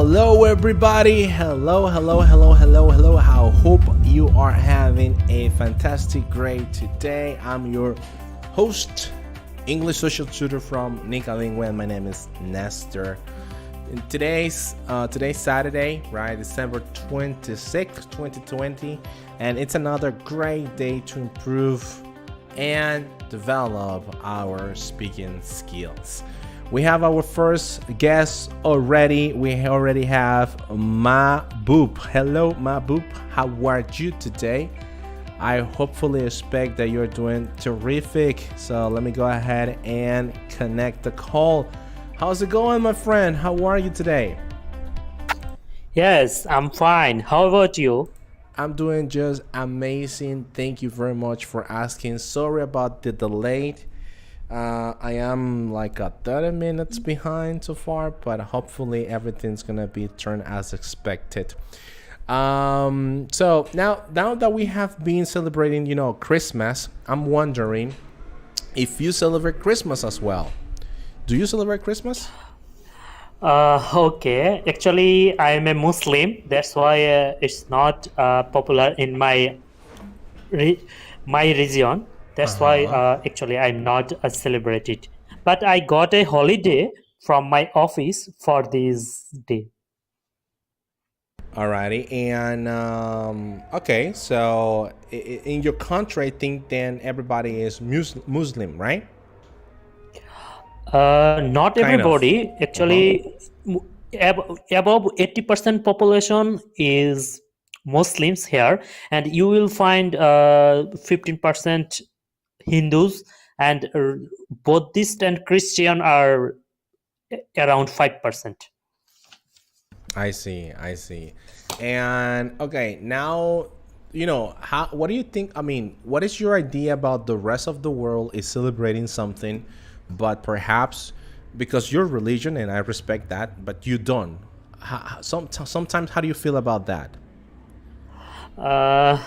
Hello, everybody. Hello. I hope you are having a fantastic day today. I'm your host, English social tutor from NICALINGUE, and my name is Nestor. And today's Saturday, right, December 26th, 2020, and it's another great day to improve and develop our speaking skills. We have our first guest already. We already have Mahboub. Hello, Mahboub. How are you today? I hopefully expect that you're doing terrific. So let me go ahead and connect the call. How's it going, my friend? How are you today? Yes, I'm fine. How about you? I'm doing just amazing. Thank you very much for asking. Sorry about the delay. I am like 30 minutes behind so far, but hopefully everything's gonna be turned as expected. So now that we have been celebrating, Christmas, I'm wondering if you celebrate Christmas as well. Do you celebrate Christmas? Okay. Actually, I am a Muslim. That's why it's not popular in re- my region. That's why Uh-huh. actually I'm not celebrated. But I got a holiday from my office for this day. Alrighty, and okay, so in your country, I think then everybody is Muslim, right? Not Kind of. everybody. Uh-huh. Actually, above 80% population is Muslims here, and you will find 15% Hindus, and Buddhist and Christian are around 5%. I see. And okay, now how. What do you think? I mean, what is your idea about the rest of the world is celebrating something, but perhaps because your religion, and I respect that, but you don't. Sometimes, how do you feel about that? Uh,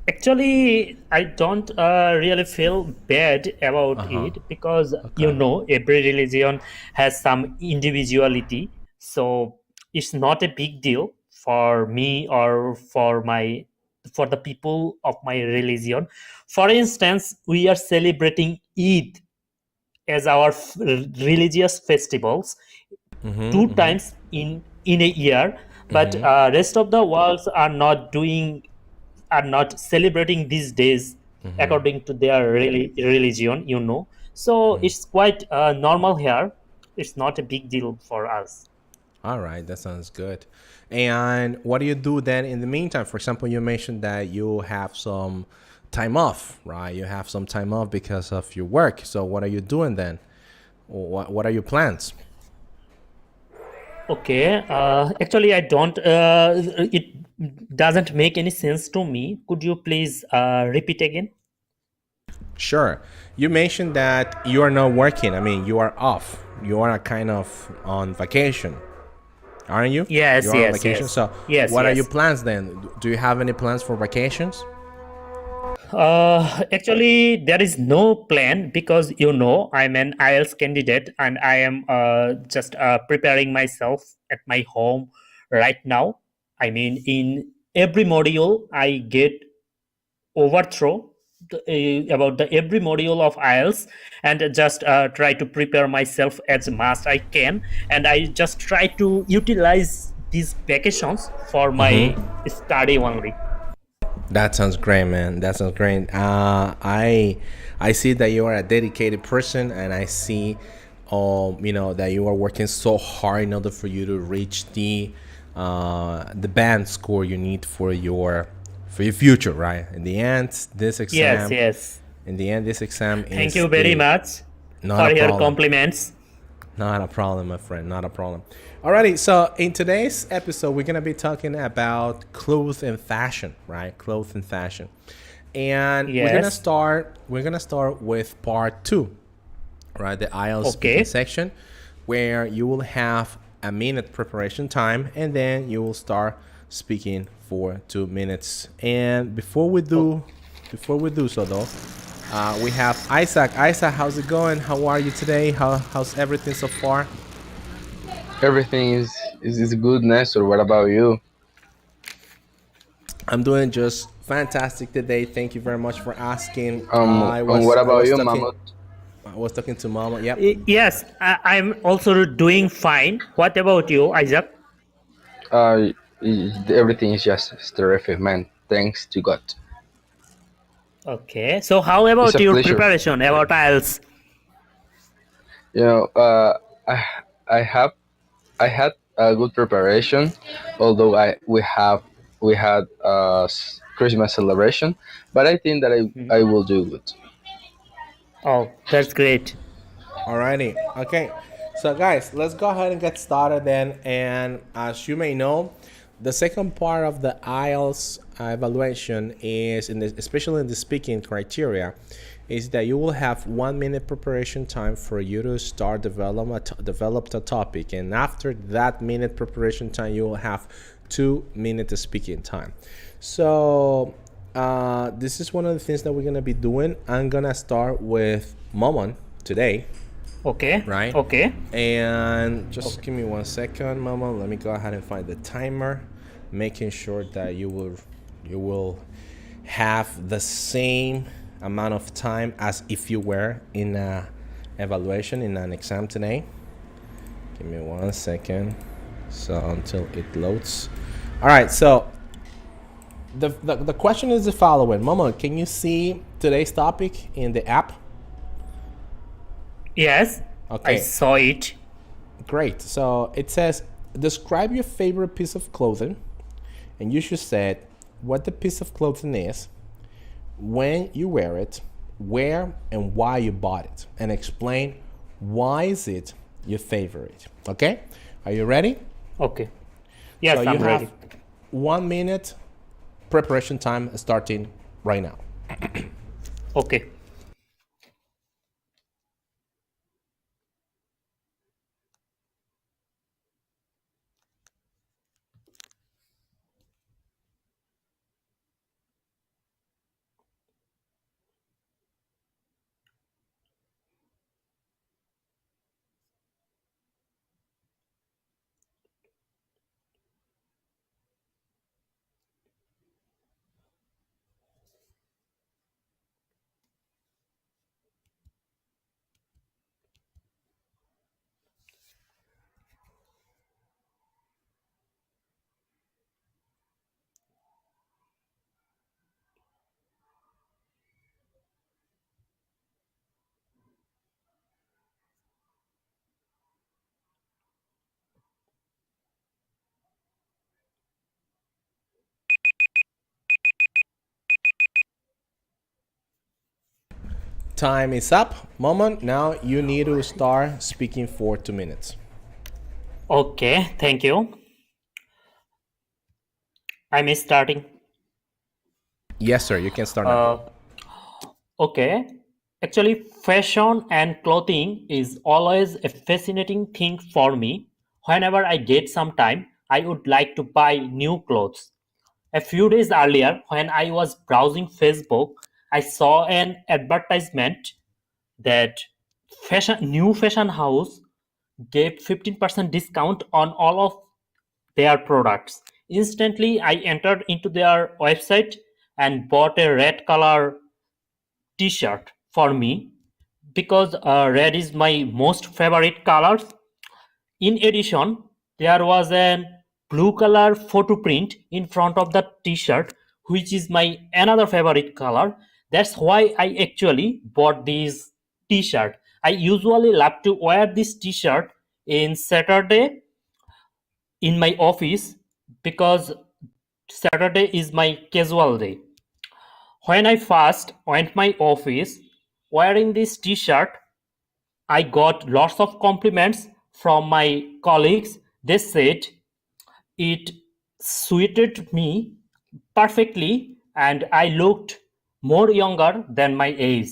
Actually, I don't really feel bad about Uh huh. it because Okay. every religion has some individuality. So it's not a big deal for me or for the people of my religion. For instance, we are celebrating Eid as our religious festivals Mm-hmm. two Mm-hmm. times in a year, but Mm-hmm. rest of the worlds are not celebrating these days Mm-hmm. according to their religion. So it's quite normal here. It's not a big deal for us. All right, that sounds good. And what do you do then in the meantime? For example, you mentioned that you have some time off, right? You have some time off because of your work. So what are you doing then? What are your plans? Okay, actually I don't it doesn't make any sense to me. Could you please repeat again? Sure. You mentioned that you are not working. I mean, you are off. You are kind of on vacation, aren't you? You Yes, are on yes, vacation. yes, So yes, what are your yes. plans then? Do you have any plans for vacations? Actually, there is no plan because I'm an IELTS candidate and I am just preparing myself at my home right now. I mean, in every module, I get overthrow about the every module of IELTS and just try to prepare myself as much I can, and I just try to utilize these vacations for my Mm-hmm. study only. That sounds great, man. That sounds great. I see that you are a dedicated person, and I see, that you are working so hard in order for you to reach the band score you need for your future, right? Yes, yes. In the end, this exam Thank is you very much not for a your problem. compliments. Not a problem, my friend. Not a problem. Alrighty, so in today's episode, we're gonna be talking about clothes and fashion, right? Clothes and fashion, and we're gonna Yes. start. We're gonna start with part two, right? The IELTS speaking Okay. section, where you will have a minute preparation time, and then you will start speaking for 2 minutes. And Oh, before we do so though, we have Isaac. Isaac, how's it going? How are you today? How's everything so far? Everything is Is this good, Nestor? What about you? I'm doing just fantastic today. Thank you very much for asking. And what about you, Mammoth? I was talking to Mama. Yep. Yes, I'm also doing fine. What about you, Isaac? Everything is just terrific, man. Thanks to God. Okay. So, how It's about a your pleasure. preparation about IELTS? You know, I I have I had a good preparation, although we had Christmas celebration, but I think that I will do good. Oh, that's great. Alrighty. Okay. So, guys, let's go ahead and get started then. And as you may know, the second part of the IELTS evaluation is, especially in the speaking criteria, is that you will have 1 minute preparation time for you to start develop the topic, and after that minute preparation time, you will have 2 minutes speaking time. So, this is one of the things that we're gonna be doing. I'm gonna start with Momon today, Okay. right? Okay. And just give me 1 second, Mama. Let me go ahead and find the timer, making sure that you will have the same amount of time as if you were in a evaluation in an exam today. Give me 1 second. So until it loads. All right. So the question is the following, Mama. Can you see today's topic in the app? Yes, I Okay. saw it. Great. So it says, describe your favorite piece of clothing, and you should say what the piece of clothing is, when you wear it, where and why you bought it, and explain why is it your favorite. Okay? Are you ready? Okay. So Yes, you I'm have ready. 1 minute preparation time starting right now. Okay. Time is up. Moment. Now you need to start speaking for 2 minutes. Okay. Thank you. I'm starting. Yes, sir. You can start now. Uh, okay. Actually, fashion and clothing is always a fascinating thing for me. Whenever I get some time, I would like to buy new clothes. A few days earlier, when I was browsing Facebook, I saw an advertisement that new fashion house gave 15% discount on all of their products. Instantly, I entered into their website and bought a red color t-shirt for me because red is my most favorite color. In addition, there was a blue color photo print in front of the t-shirt, which is my another favorite color. That's why I actually bought this t-shirt. I usually love to wear this t-shirt in Saturday in my office because Saturday is my casual day. When I first went my office wearing this t-shirt, I got lots of compliments from my colleagues. They said it suited me perfectly and I looked more younger than my age,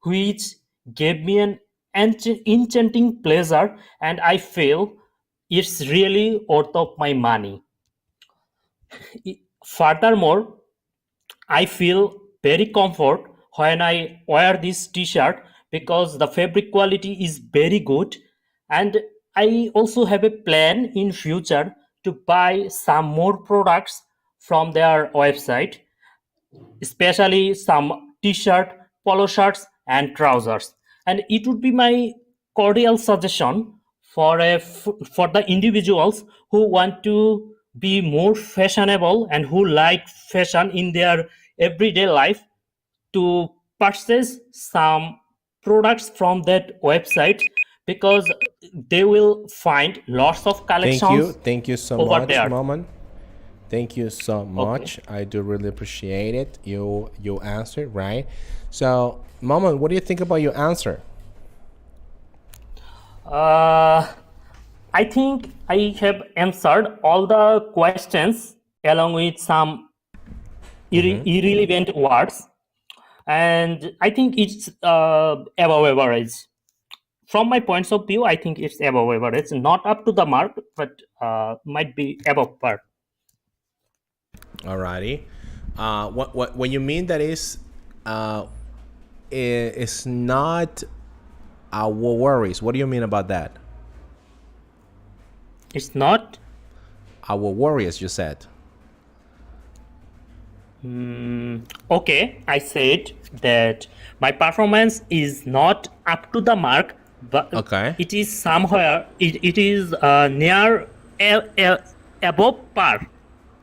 which gave me an enchanting pleasure and I feel it's really worth of my money. Furthermore, I feel very comfort when I wear this t-shirt because the fabric quality is very good and I also have a plan in future to buy some more products from their website, especially some t-shirt, polo shirts, and trousers. And it would be my cordial suggestion for the individuals who want to be more fashionable and who like fashion in their everyday life to purchase some products from that website, because they will find lots of Thank you. collections Thank you so over much, there. Maman. Thank you so Okay. much. I do really appreciate it. You answered right. So, Maman, what do you think about your answer? Uh, I think I have answered all the questions along with some irrelevant words, and I think it's above average. From my points of view, I think it's above average, not up to the mark, but might be above par. Alrighty. What when you mean that is, uh, it's not our worries. What do you mean about that? It's not. Our worries, you said. Okay, I said that my performance is not up to the mark, but Okay. it is somewhere, it is near above par.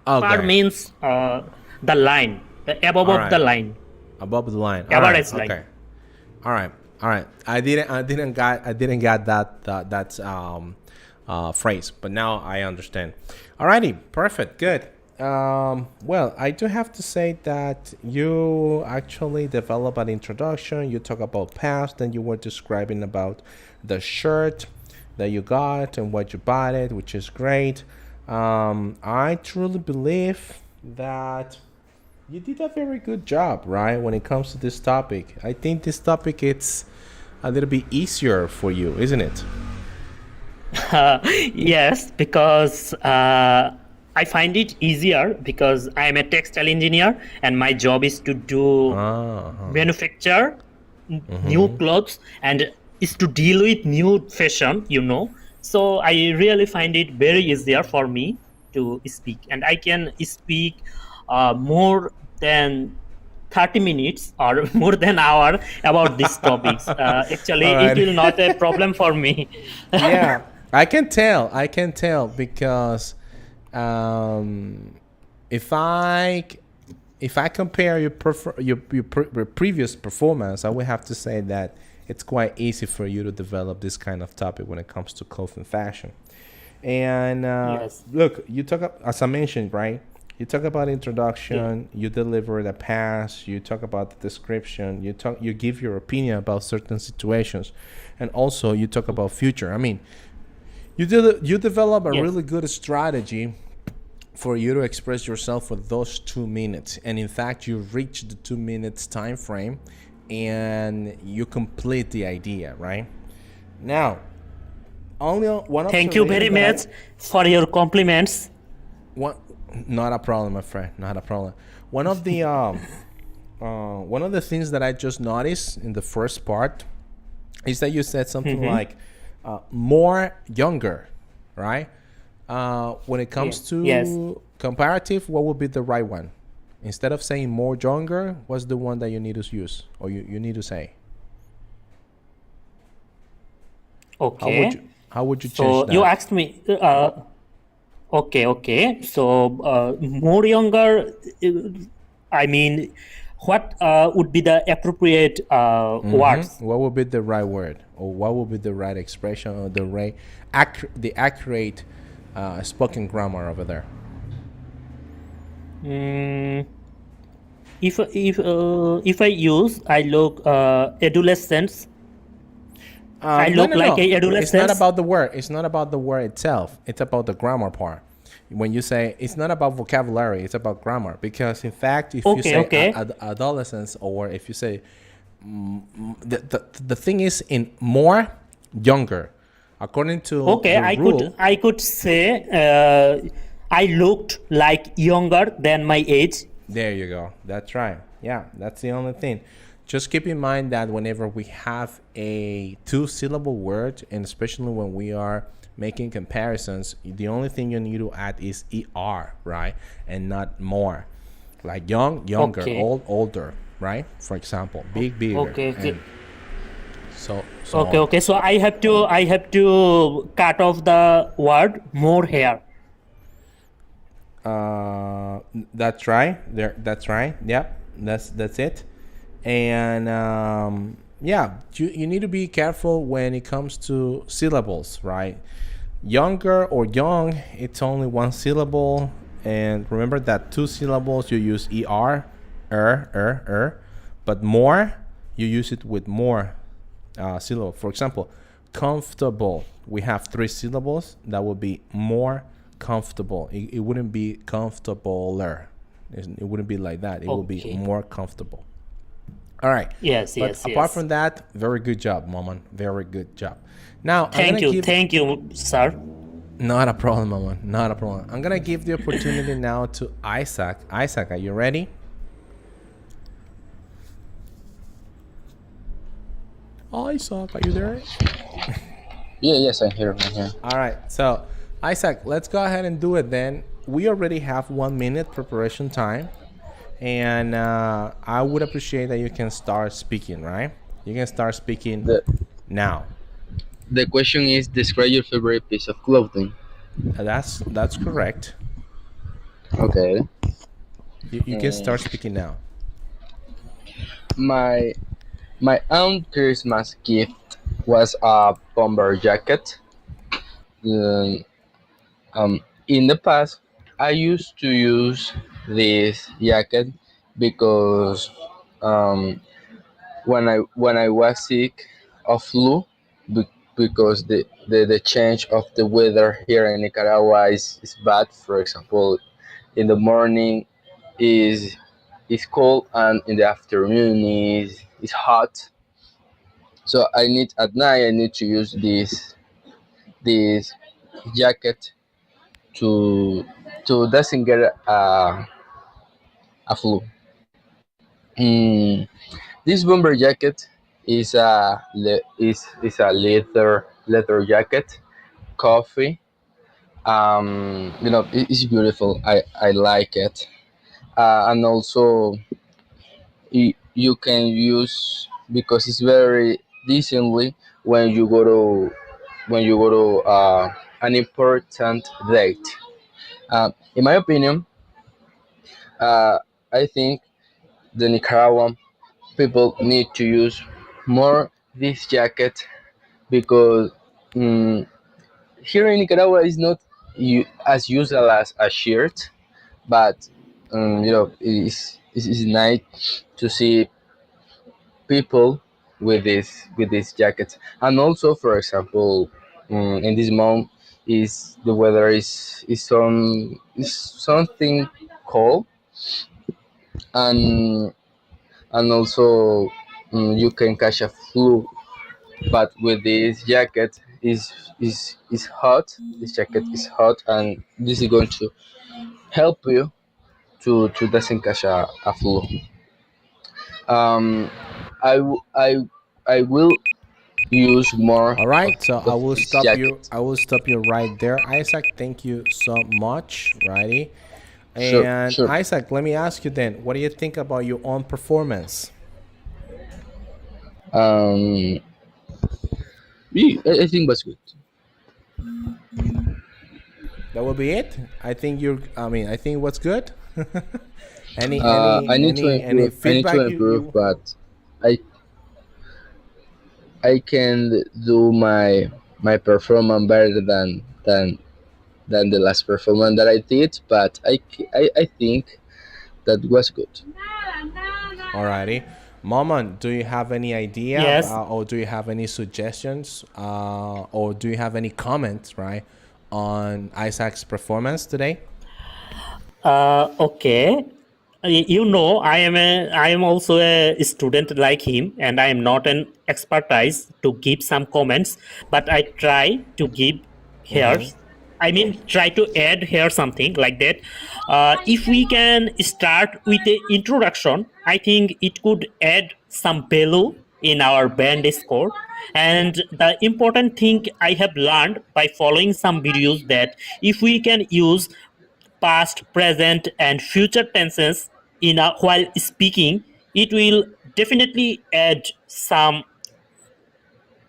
Par Okay. means the line, above All of the right. line, Above the line. All right. average line. Okay. All right. All right. I didn't get that phrase, but now I understand. Alrighty. Perfect. Good. Well, I do have to say that you actually develop an introduction. You talk about past, then you were describing about the shirt that you got and what you bought it, which is great. I truly believe that you did a very good job, right? When it comes to this topic, I think this topic it's a little bit easier for you, isn't it? Yes, because I find it easier because I am a textile engineer and my job is to do manufacture new clothes and is to deal with new fashion. So I really find it very easier for me to speak, and I can speak more than 30 minutes or more than hour about these topics. Actually, All it right. will not a problem for me. Yeah, I can tell. I can tell because um, if I compare your previous performance, I would have to say that it's quite easy for you to develop this kind of topic when it comes to clothing fashion. And Yes. look, you talk as I mentioned, right? You talk about introduction, you deliver the pass, you talk about the description, you give your opinion about certain situations, and also you talk about future. I mean, you develop a Yes. really good strategy for you to express yourself for those 2 minutes, and in fact, you reach the 2 minutes time frame, and you complete the idea, right? Now, only one Thank you very observation that much for your compliments. one, not a problem, my friend, not a problem. One of the one of the things that I just noticed in the first part is that you said something like more younger, right? When it comes to Yes. comparative, what would be the right one? Instead of saying more younger, what's the one that you need to use or you need to say? Okay. How would you So change you that? asked me. Okay. So more younger. I mean, what would be the appropriate words? What would be the right word, or what would be the right expression, or the accurate spoken grammar over there? Mm, if I use, I look adolescents. I No, look no, like no. a It's not adolescent. about the word. It's not about the word itself. It's about the grammar part. When you say it's not about vocabulary, it's about grammar. Because in fact, if you Okay. say Okay. adolescence, or if you say the thing is in more younger, according to Okay. the I could rule. I could say I looked like younger than my age. There you go. That's right. Yeah, that's the only thing. Just keep in mind that whenever we have a two-syllable word, and especially when we are making comparisons, the only thing you need to add is er, right, and not more. Like young, younger, Okay. old, older, right? For example, big, bigger, Okay. Okay. and so Okay. on. Okay. So I have to cut off the word more hair. That's right. There. That's right. Yep. That's it. And yeah, you need to be careful when it comes to syllables, right? Younger or young, it's only one syllable, and remember that two syllables you use but more you use it with more syllable. For example, comfortable, we have three syllables. That would be more comfortable. It wouldn't be comfortabler. It wouldn't be like that. It would be Okay. more comfortable. All right. Yes. But Yes. apart Yes. from that, very good job, Maman. Very good job. Now, I'm Thank going to you. give... Thank you, sir. Not a problem, Maman. Not a problem. I'm going to give the opportunity now to Isaac. Isaac, are you ready? Isaac, are you there? Yeah, yes, I'm here. I'm here. All right. So, Isaac, let's go ahead and do it then. We already have 1 minute preparation time. And I would appreciate that you can start speaking, right? You can start speaking The now. the question is, describe your favorite piece of clothing. That's correct. Okay. You can start speaking now. My my aunt Christmas gift was a bomber jacket. Um, in the past, I used to use this jacket because um, when I was sick of flu, because the change of the weather here in Nicaragua is bad. For example, in the morning is cold and in the afternoon is hot. So I need to use this jacket to doesn't get a flu. This bomber jacket is a leather jacket, coffee. It's beautiful. I like it, and also you can use because it's very decently when you go to an important date. In my opinion, uh, I think the Nicaraguan people need to use more this jacket because um, here in Nicaragua is not as usual as a shirt, but it's nice to see people with these jackets. And also, for example, in this month is the weather is something cold, and also you can catch a flu. But with this jacket is hot. This jacket is hot, and this is going to help you to doesn't catch a flu. Um, I w- I will use more All right. So I of will this stop you. jacket. I will stop you right there, Isaac. Thank you so much, righty. Sure, And sure. Isaac, let me ask you then, what do you think about your own performance? Um, I think that's good. That will be it. I think you're. I mean, I think what's good. Any I need to any improve. I need to feedback improve, you but I I can do my performance better than the last performance that I did. But I think that was good. Alrighty. Maman, do you have any idea Yes. about, or do you have any suggestions, or do you have any comments, right, on Isaac's performance today? Okay. I am also a student like him, and I am not an expertise to give some comments, but I try to give here. I mean, try to add here something like that. If we can start with the introduction, I think it could add some value in our band score. And the important thing I have learned by following some videos, that if we can use past, present, and future tenses while speaking, it will definitely add some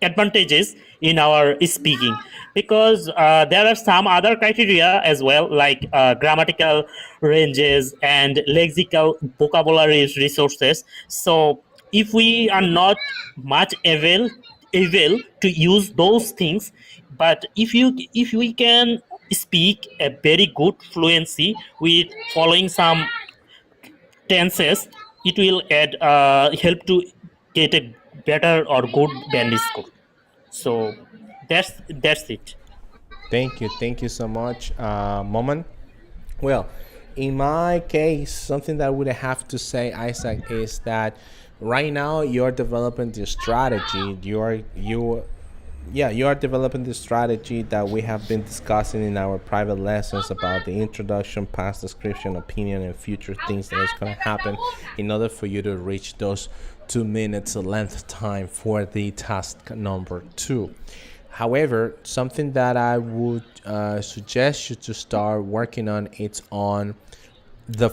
advantages in our speaking, because there are some other criteria as well, like grammatical ranges and lexical vocabulary resources. So if we are not much able to use those things, but if we can speak a very good fluency with following some tenses, it will add help to get a better or good band score. So that's it. Thank you so much, Moment. Well, in my case, something that I would have to say, Isaac, is that right now you're developing the strategy. You are developing the strategy that we have been discussing in our private lessons about the introduction, past description, opinion, and future things that is going to happen in order for you to reach those 2 minutes length time for the task number 2. However, something that I would suggest you to start working on, it's on the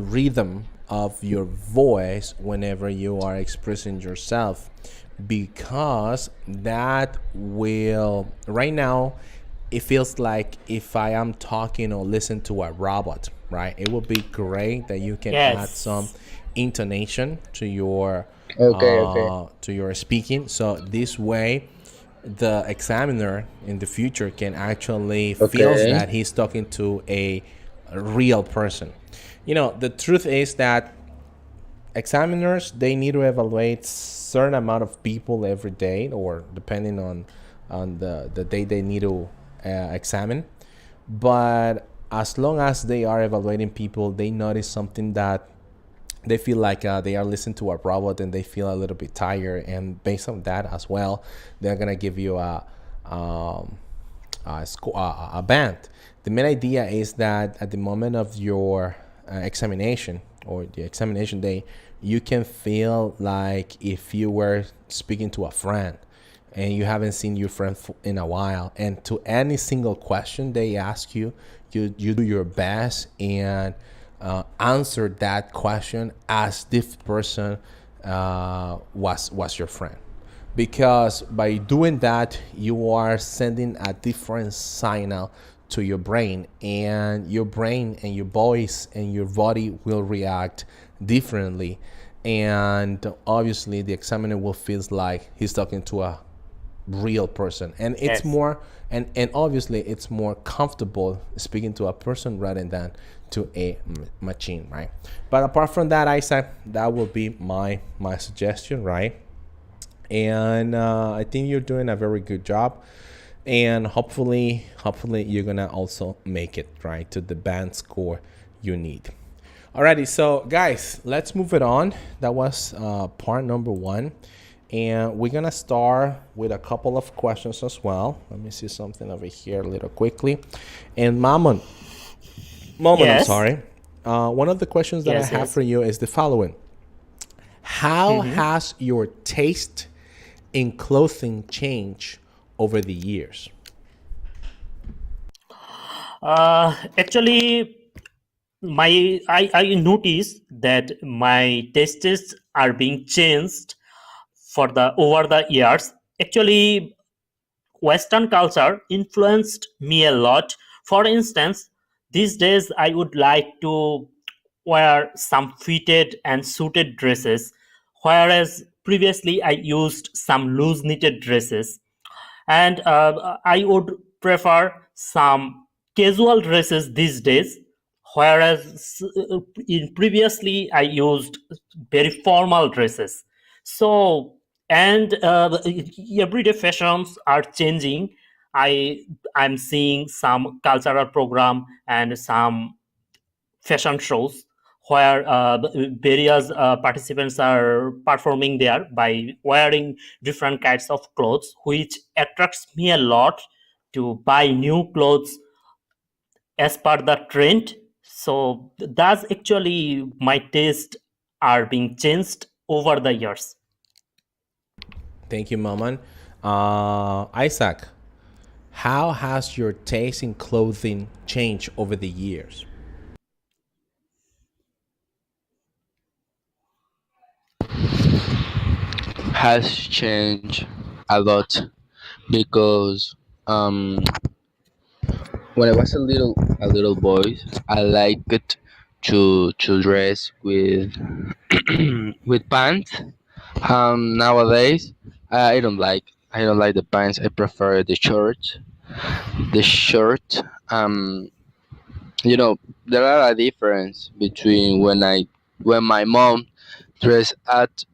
rhythm of your voice whenever you are expressing yourself, because that will, right now it feels like if I am talking or listen to a robot, right? It would be great that you can add some Yes. intonation Okay, okay. to your speaking, so this way the examiner in the future can actually feels Okay. that he's talking to a real person. The truth is that examiners, they need to evaluate certain amount of people every day, or depending on the day they need to examine. But as long as they are evaluating people, they notice something that they feel like they are listening to a robot, and they feel a little bit tired, and based on that as well, they're gonna give you a band. The main idea is that at the moment of your examination, or the examination day, you can feel like if you were speaking to a friend and you haven't seen your friend in a while, and to any single question they ask you, you do your best and answer that question as if the person was your friend, because by doing that you are sending a different signal to your brain, and your brain and your voice and your body will react differently, and obviously the examiner will feel like he's talking to a real person, and it's Yes. more, and obviously it's more comfortable speaking to a person rather than to a machine, right? But apart from that, Isaac, that will be my suggestion, right? And I think you're doing a very good job, and hopefully you're gonna also make it right to the band score you need. Alrighty, so guys, let's move it on. That was part number 1, and we're gonna start with a couple of questions as well. Let me see something over here a little quickly. And moment, I'm Yes. sorry. One of the questions that I Yes. have Yes. for you is the following: how has your taste in clothing changed over the years? Actually, I noticed that my tastes are being changed for the over the years. Actually, Western culture influenced me a lot. For instance, these days I would like to wear some fitted and suited dresses, whereas previously I used some loose knitted dresses. And I would prefer some casual dresses these days, whereas in previously I used very formal dresses. So, and everyday fashions are changing. I'm seeing some cultural program and some fashion shows where various participants are performing there by wearing different kinds of clothes, which attracts me a lot to buy new clothes as per the trend. So that's actually my taste are being changed over the years. Thank you, Maman. Isaac, how has your taste in clothing changed over the years? Has changed a lot because when I was a little boy, I liked to dress with with pants. Nowadays, I don't like the pants. I prefer the shorts. The shirt. You know, there are a difference between when my mom dress at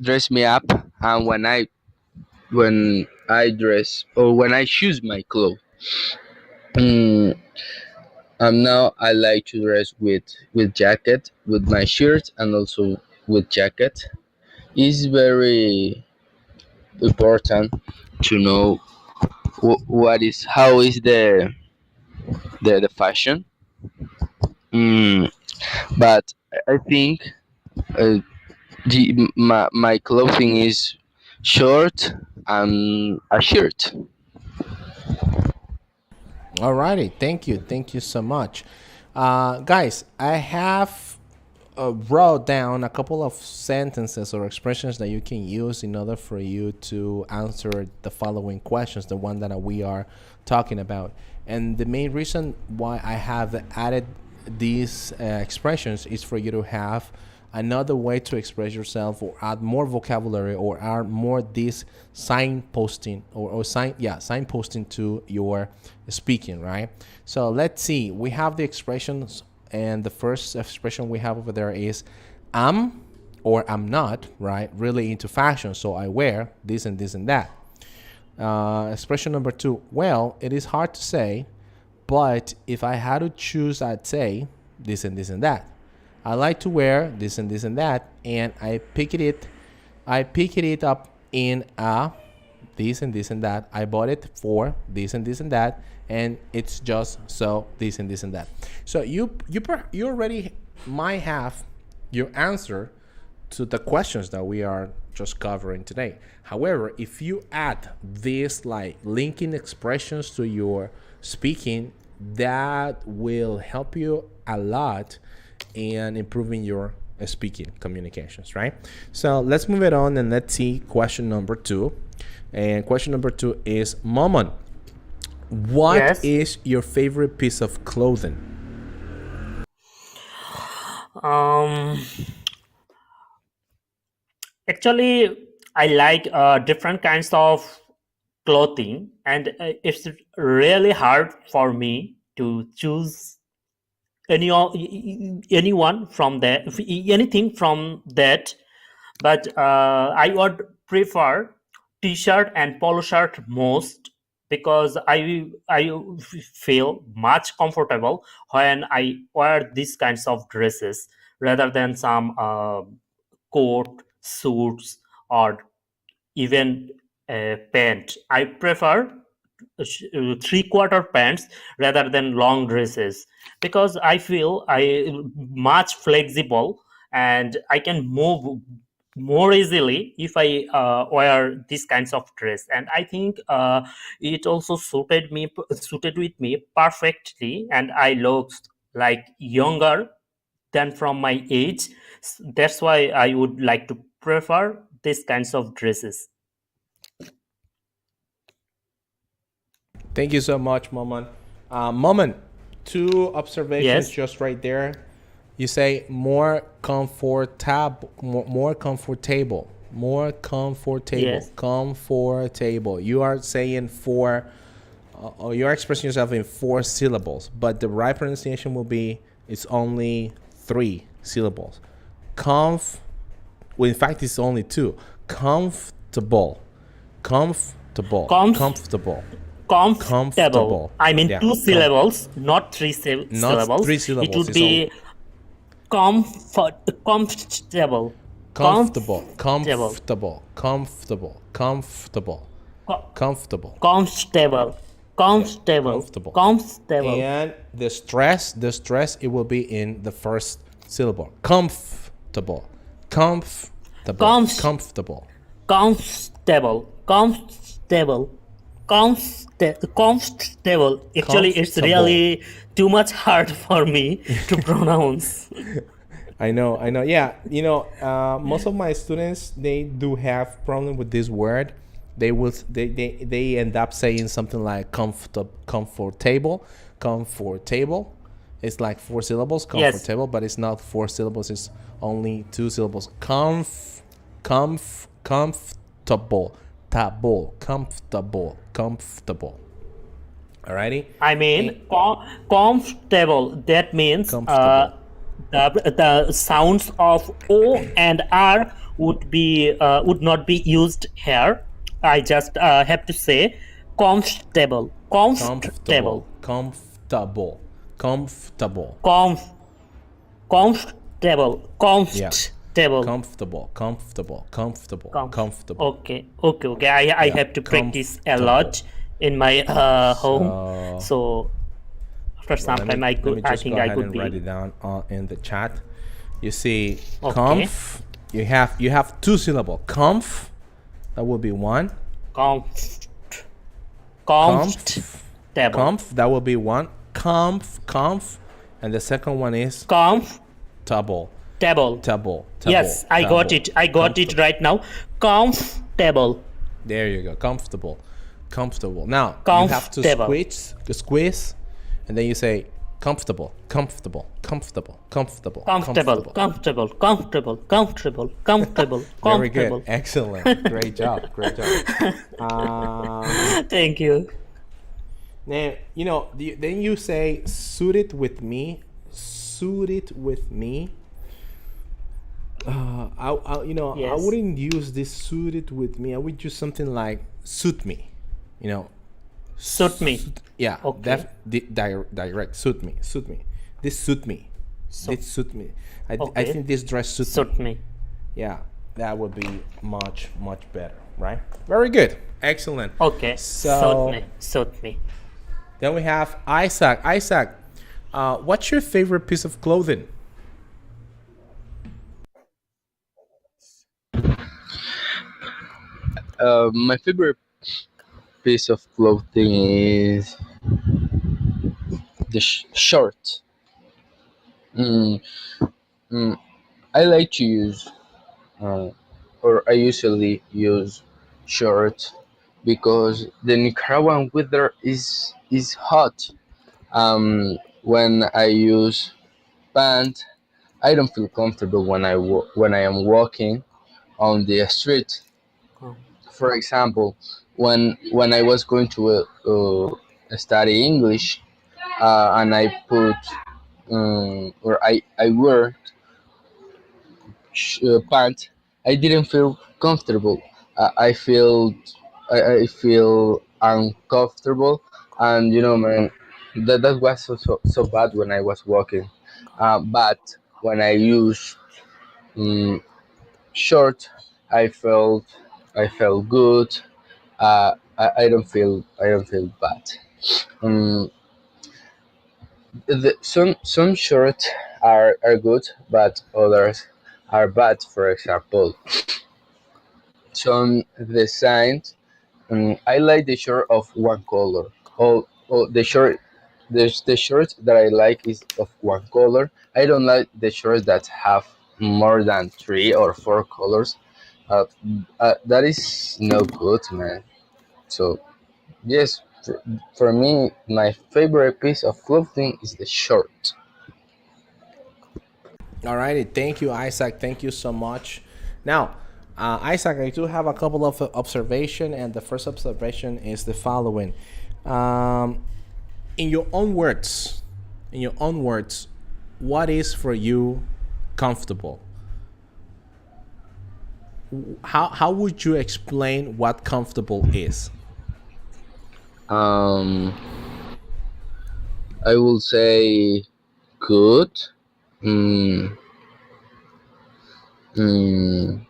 dress me up and when I dress or when I choose my clothes. Mm, now I like to dress with jacket, with my shirt, and also with jacket. It's very important to know what is how is the fashion. Mm, but I think uh, my clothing is short and a shirt. Alrighty, thank you so much, guys. I have wrote down a couple of sentences or expressions that you can use in order for you to answer the following questions, the one that we are talking about. And the main reason why I have added these expressions is for you to have another way to express yourself or add more vocabulary or add more this signposting or signposting to your speaking, right? So let's see, we have the expressions, and the first expression we have over there is I'm or I'm not, right, really into fashion, so I wear this and this and that. Expression number two, well, it is hard to say, but if I had to choose, I'd say this and this and that. I like to wear this and this and that, and I picked it up in a this and this and that. I bought it for this and this and that, and it's just so this and this and that. So you already might have your answer to the questions that we are just covering today. However, if you add this like linking expressions to your speaking, that will help you a lot in improving your speaking communications, right? So let's move it on and let's see question number two. And question number two is, Momon, what Yes. is your favorite piece of clothing? Um, Actually, I like different kinds of clothing, and it's really hard for me to choose anyone from that, anything from that. But I would prefer t-shirt and polo shirt most, because I feel much comfortable when I wear these kinds of dresses rather than some coat, suits, or even pant. I prefer three-quarter pants rather than long dresses, because I feel I much flexible and I can move more easily if I wear these kinds of dress. And I think it also suited with me perfectly, and I looked like younger than from my age. That's why I would like to prefer these kinds of dresses. Thank you so much, Momon. Momon, two observations Yes, just right there. You say more comfortable, more comfortable, more comfortable, yes. comfortable. You are saying four, you are expressing yourself in four syllables, but the right pronunciation will be it's only three syllables. Comf, well, in fact, it's only two. Comfortable, comfortable, Comf- comfortable, Comfortable. comfortable. I mean Yeah, two syllables, not three not syllables. three It syllables. would It's only be comfortable, comfortable, comfortable, comfortable, comfortable, comfortable, co- comfortable. comfortable, Yeah, comfortable, comfortable. comfortable, And the stress, it will be in the first syllable. Comfortable, comfortable, comf- comfortable. Constable, constable, constable. Actually, it's Comfortable. really too much hard for me to pronounce. I know. Yeah, most of my students, they do have problem with this word. They end up saying something like comfortable. It's like 4 syllables, Yes, comfortable, but it's not 4 syllables. It's only 2 syllables. Comfortable, comfortable. Alrighty, I mean comfortable. That means comfortable. the sounds of O and R would not be used here. I just have to say comfortable, Comfortable, comfortable, comfortable, comfortable. comfortable, Yeah, comfortable. comfortable. Okay. I Yeah, have to practice a comfortable. lot in my home. So So after some let time, me let me I just think go I ahead could and write be it down in the chat. You see, okay. comf. You have 2 syllable. Comf. That will be one. Comf, Comf. comfortable, Comf. That will be one. Comf. And the second one is comfortable. table. Yes, I got it. I got it right now. Comfortable, There you go. Comfortable. Now you have to comfortable, squeeze, and then you say comfortable. Very good. comfortable. Excellent. Great job. Thank you. Now then you say suited with me. I Yes, wouldn't use this suited with me. I would use something like suit me. You know, suit me. yeah, Okay, direct. Suit me. This suit me. so This suit me. I okay, think this dress suits me. suit me. Yeah, that would be much better, right? Very good. Excellent. Okay, So suit me. then we have Isaac. What's your favorite piece of clothing? My favorite piece of clothing is the short. Mm, mm, I like to use, uh, or I usually use short because the Nicaraguan weather is hot. When I use pants, I don't feel comfortable when I am walking on the street. Com- For example, when I was going to study English, and I put or I wear pants, I didn't feel comfortable. I feel uncomfortable, and man, that was so bad when I was walking. But when I use um, short, I felt I felt good. I don't feel bad. Um, some shorts are good, but others are bad. For example, some designs. I like the shirt of one color. All the shirts that I like is of one color. I don't like the shirts that have more than 3 or 4 colors. Uh, that is no good, man. So yes, for me, my favorite piece of clothing is the shirt. Alrighty, thank you, Isaac. Thank you so much. Now, Isaac, I do have a couple of observation, and the first observation is the following: um, in your own words, what is for you comfortable? How would you explain what comfortable is? Um, I will say good. Mm, mm,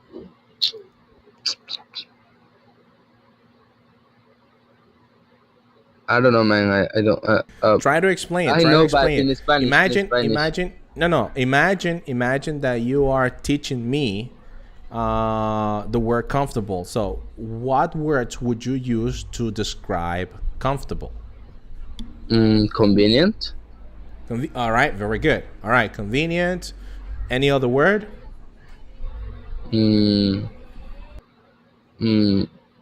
I don't know, man. I don't. Try to explain it. I Try to know, but explain it. in Spanish, Imagine. No. Imagine that you are teaching me the word comfortable. So what words would you use to describe comfortable? Convenient. All right, very good. All right, convenient. Any other word? Mm,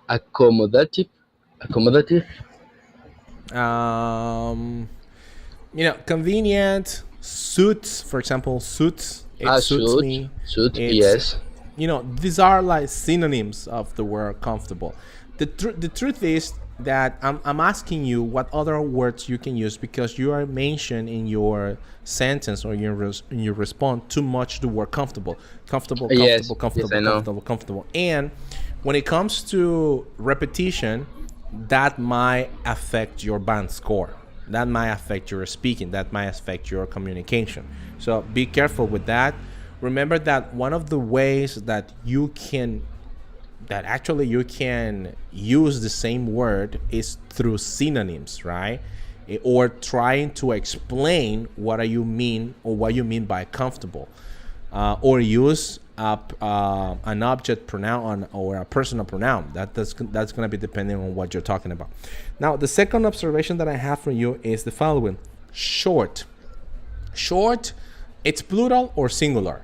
accommodative. Accommodative. Um, convenient. Suits, for example, suits. It suits Suit. me. Suit. It's, Yes. these are like synonyms of the word comfortable. The truth is that I'm asking you what other words you can use, because you are mentioned in your sentence or in your response too much the word comfortable, Yes. Yes, I know. comfortable. And when it comes to repetition, that might affect your band score. That might affect your speaking. That might affect your communication. So be careful with that. Remember that one of the ways that you can use the same word is through synonyms, right? Or trying to explain what you mean by comfortable, or use an object pronoun or a personal pronoun. That's going to be depending on what you're talking about. Now, the second observation that I have for you is the following: short. Short, it's plural or singular?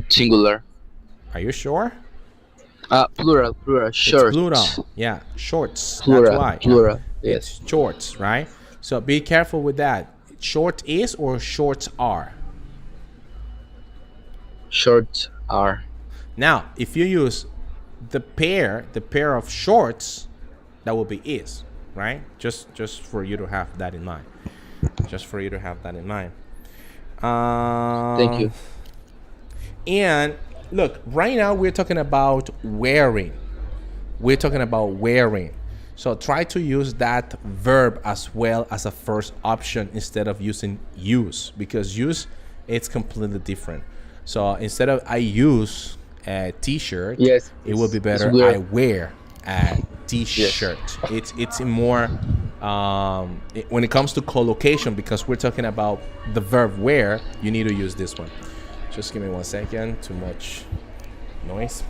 Singular. Are you sure? Plural. Short. It's plural. Yeah, shorts. Plural. That's why. Plural. Yeah. Yes. It's shorts, right? So be careful with that. Short is or shorts are? Shorts are. Now, if you use the pair of shorts, that will be is, right? Just for you to have that in mind. Thank you. And look, right now we're talking about wearing. So try to use that verb as well as a first option instead of using use, because use, it's completely different. So instead of I use a t-shirt, Yes, it will be better I wear a t-shirt. Yes. It's more when it comes to collocation, because we're talking about the verb wear, you need to use this one. Just give me 1 second. Too much noise.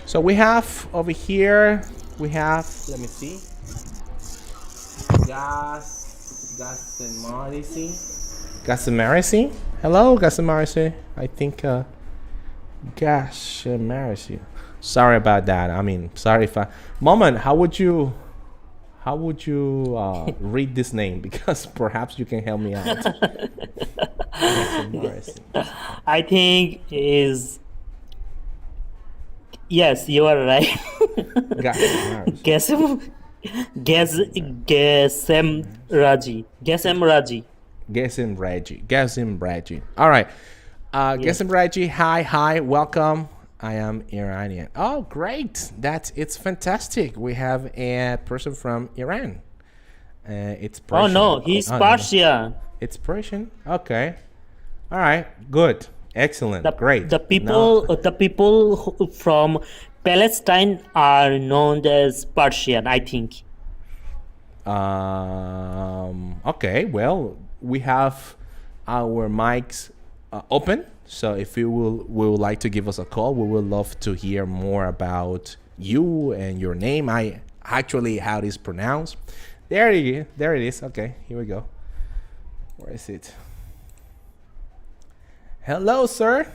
So we have over here, let me see. Gasamarisi. Hello, Gasamarisi. I think Gasamarisi. Sorry about that. I mean, sorry if I... Moment, how would you read this name? Because perhaps you can help me out. I think is yes, you are right. Gesem Raji. Gesim Raji. All right. Gesim Raji, hi, welcome. I am Iranian. Oh, great. It's fantastic. We have a person from Iran. It's Persian. Oh no, he's Persian. It's Persian. Okay. All right. Good. Excellent. Great. The people from Palestine are known as Persian, I think. Okay. Well, we have our mics open. So if you would like to give us a call, we would love to hear more about you and your name. How it is pronounced. There it is. Okay, here we go. Where is it? Hello, sir.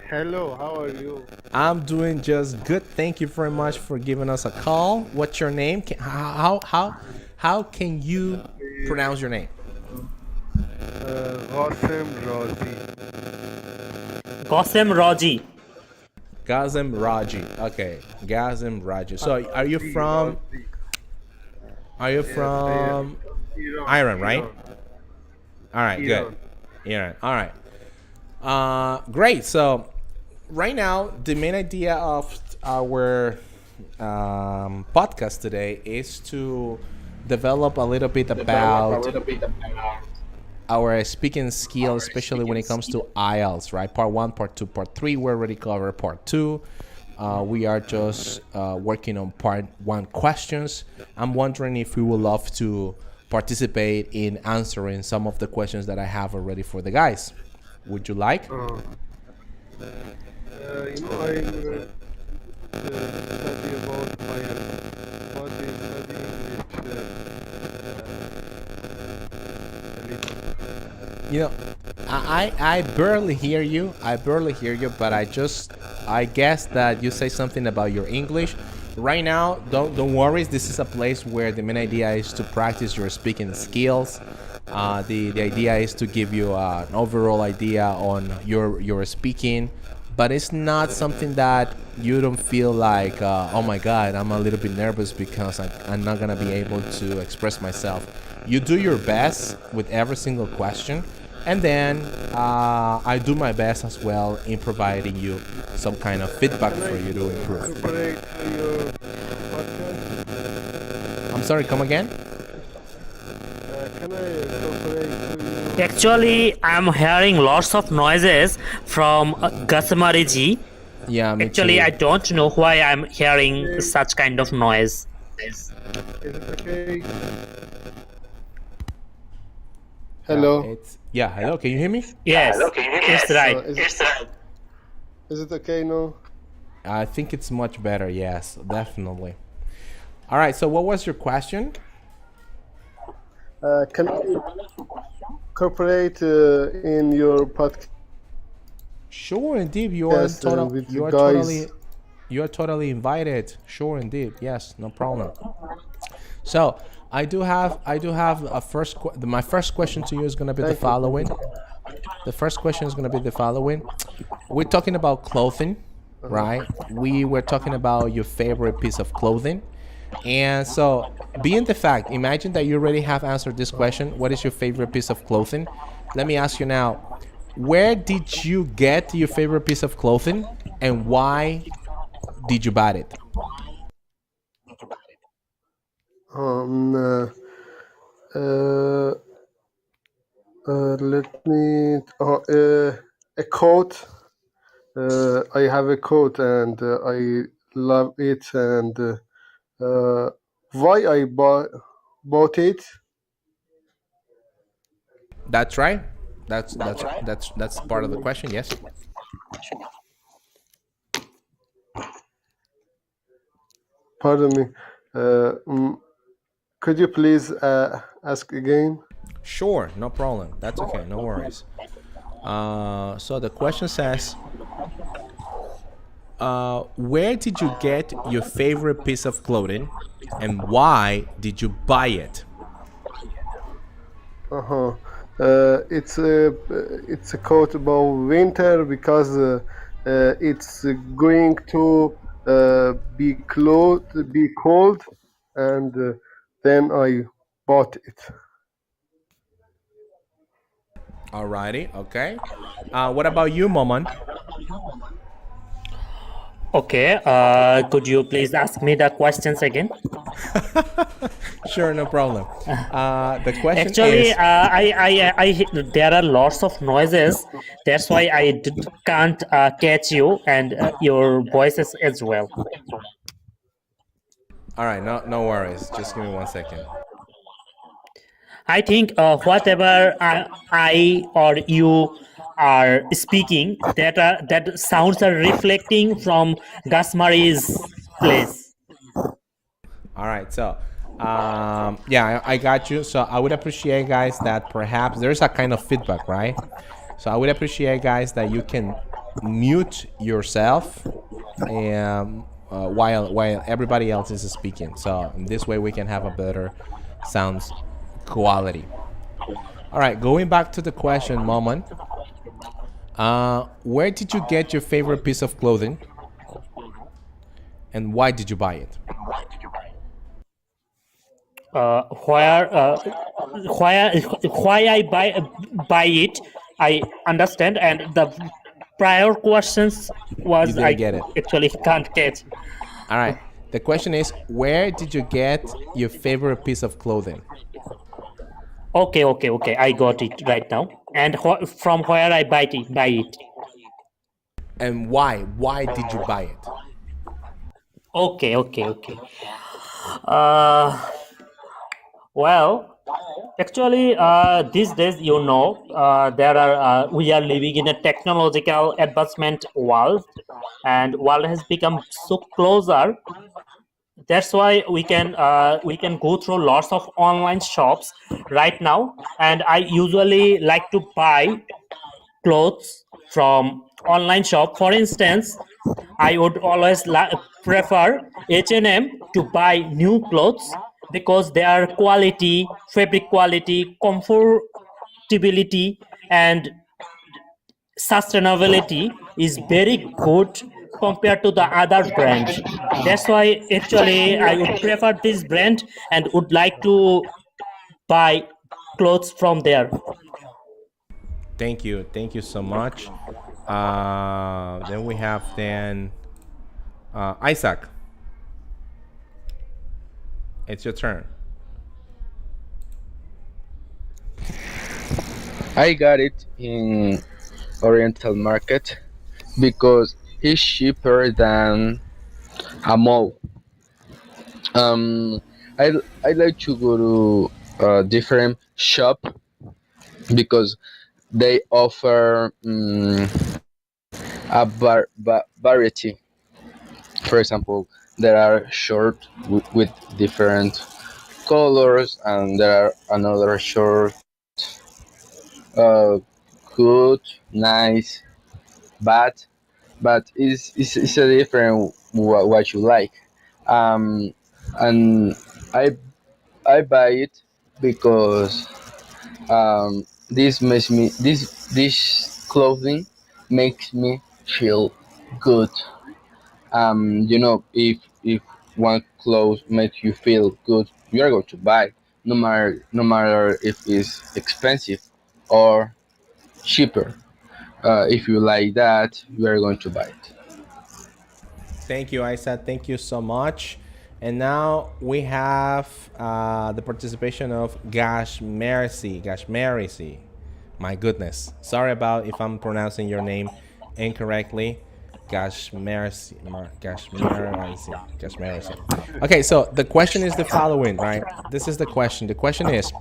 Hello, how are you? I'm doing just good. Thank you very much for giving us a call. What's your name? How can you pronounce your name? Qasem Raji. Gazem Raji. Okay, Gazem Raji. So are you from Iran, right? All right, good. Iran. All right. Great. So right now, the main idea of our podcast today is to develop a little bit about our speaking skills, especially when it comes to IELTS, right? Part 1, Part 2, Part 3, we already covered Part 2. We are just working on Part 1 questions. I'm wondering if you would love to participate in answering some of the questions that I have already for the guys. Would you like? Study about IELTS. Study English a little. You know, I barely hear you. I barely hear you, but I guess that you say something about your English. Right now, don't worry. This is a place where the main idea is to practice your speaking skills. The idea is to give you an overall idea on your speaking, but it's not something that you don't feel like, oh my God, I'm a little bit nervous because I'm not gonna be able to express myself. You do your best with every single question, and then I do my best as well in providing you some kind of feedback for you to improve. Incorporate your podcast. I'm sorry, come again? Can I incorporate your Actually, I'm hearing lots of noises from Gasamariji. Yeah, me Actually, too. I don't know why I'm hearing such kind of noise. Is it okay? Hello. Hello. Hello. Can you hear me? Yes, it's right. Is it okay now? I think it's much better. Yes, definitely. All right. So, what was your question? Can I incorporate in your podcast Sure, indeed. You are with you guys? you are totally invited. Sure, indeed. Yes, no problem. So, I do have my first question to you is gonna be the Thank you. following. The first question is gonna be the following. We're talking about clothing, right? We were talking about your favorite piece of clothing. And so, being the fact, imagine that you already have answered this question. What is your favorite piece of clothing? Let me ask you now, where did you get your favorite piece of clothing and why did you buy it? Um, uh, uh, Let me. A coat. I have a coat and I love it. And why I bought it? That's right. That's part of the question. Yes. Pardon me. Uh, mm, could you please ask again? Sure, no problem. That's okay. No worries. So the question says, where did you get your favorite piece of clothing, and why did you buy it? Uh-huh. It's a coat about winter because it's going to be cold, and then I bought it. Alrighty. Okay. What about you, Momon? Okay, could you please ask me the questions again? Sure, no problem. The question Actually, is, there are lots of noises. That's why can't catch you and your voices as well. all right, no worries. Just give me 1 second. I think whatever I or you are speaking, that sounds are reflecting from Gasmari's place. All right, so yeah, I got you. So I would appreciate, guys, that perhaps there's a kind of feedback, right? So I would appreciate, guys, that you can mute yourself while everybody else is speaking. So in this way, we can have a better sounds quality. All right, going back to the question, Moment. Where did you get your favorite piece of clothing, and why did you buy it? Why I buy it, I understand, and the prior questions You was didn't I get it. actually can't catch. All right. The question is, where did you get your favorite piece of clothing? Okay, I got it right now. And from where I buy it. And why? Why did you buy it? Okay. Uh, well, Actually, these days, there are we are living in a technological advancement world, and world has become so closer. That's why we can go through lots of online shops right now, and I usually like to buy clothes from online shop. For instance, I would always prefer H&M to buy new clothes because their quality, fabric quality, comfortability, and sustainability is very good compared to the other brand. That's why actually I would prefer this brand and would like to buy clothes from there. Thank you so much. Then we have Isaac. It's your turn. I got it in Oriental Market because it's cheaper than a mall. Um, I like to go to a different shop because they offer a variety. For example, there are short with different colors, and there are another short, uh, good, nice, bad, but it's a different what you like. Um, and I I buy it because this clothing makes me feel good. If one clothes makes you feel good, you are going to buy, no matter if it's expensive or cheaper. If you like that, you are going to buy it. Thank you, Isaac. Thank you so much. And now we have the participation of Gash Mercy. Gash Mercy. My goodness. Sorry about if I'm pronouncing your name incorrectly. Gash Mercy. Gash Mercy. Gash Mercy. Okay, so the question is the following, right? This is the question. The question is,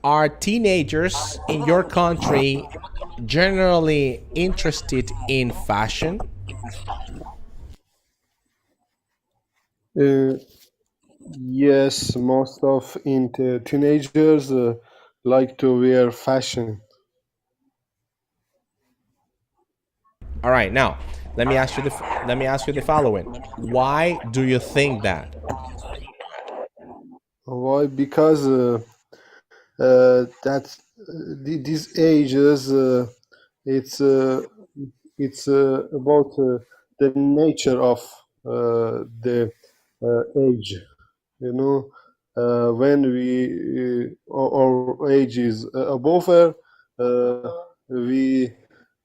are teenagers in your country generally interested in fashion? Uh, yes, most of teenagers like to wear fashion. All right, now let me ask you the following. Why do you think that? Why? Because these ages, it's about the nature of the age. You know, when our age is above her, we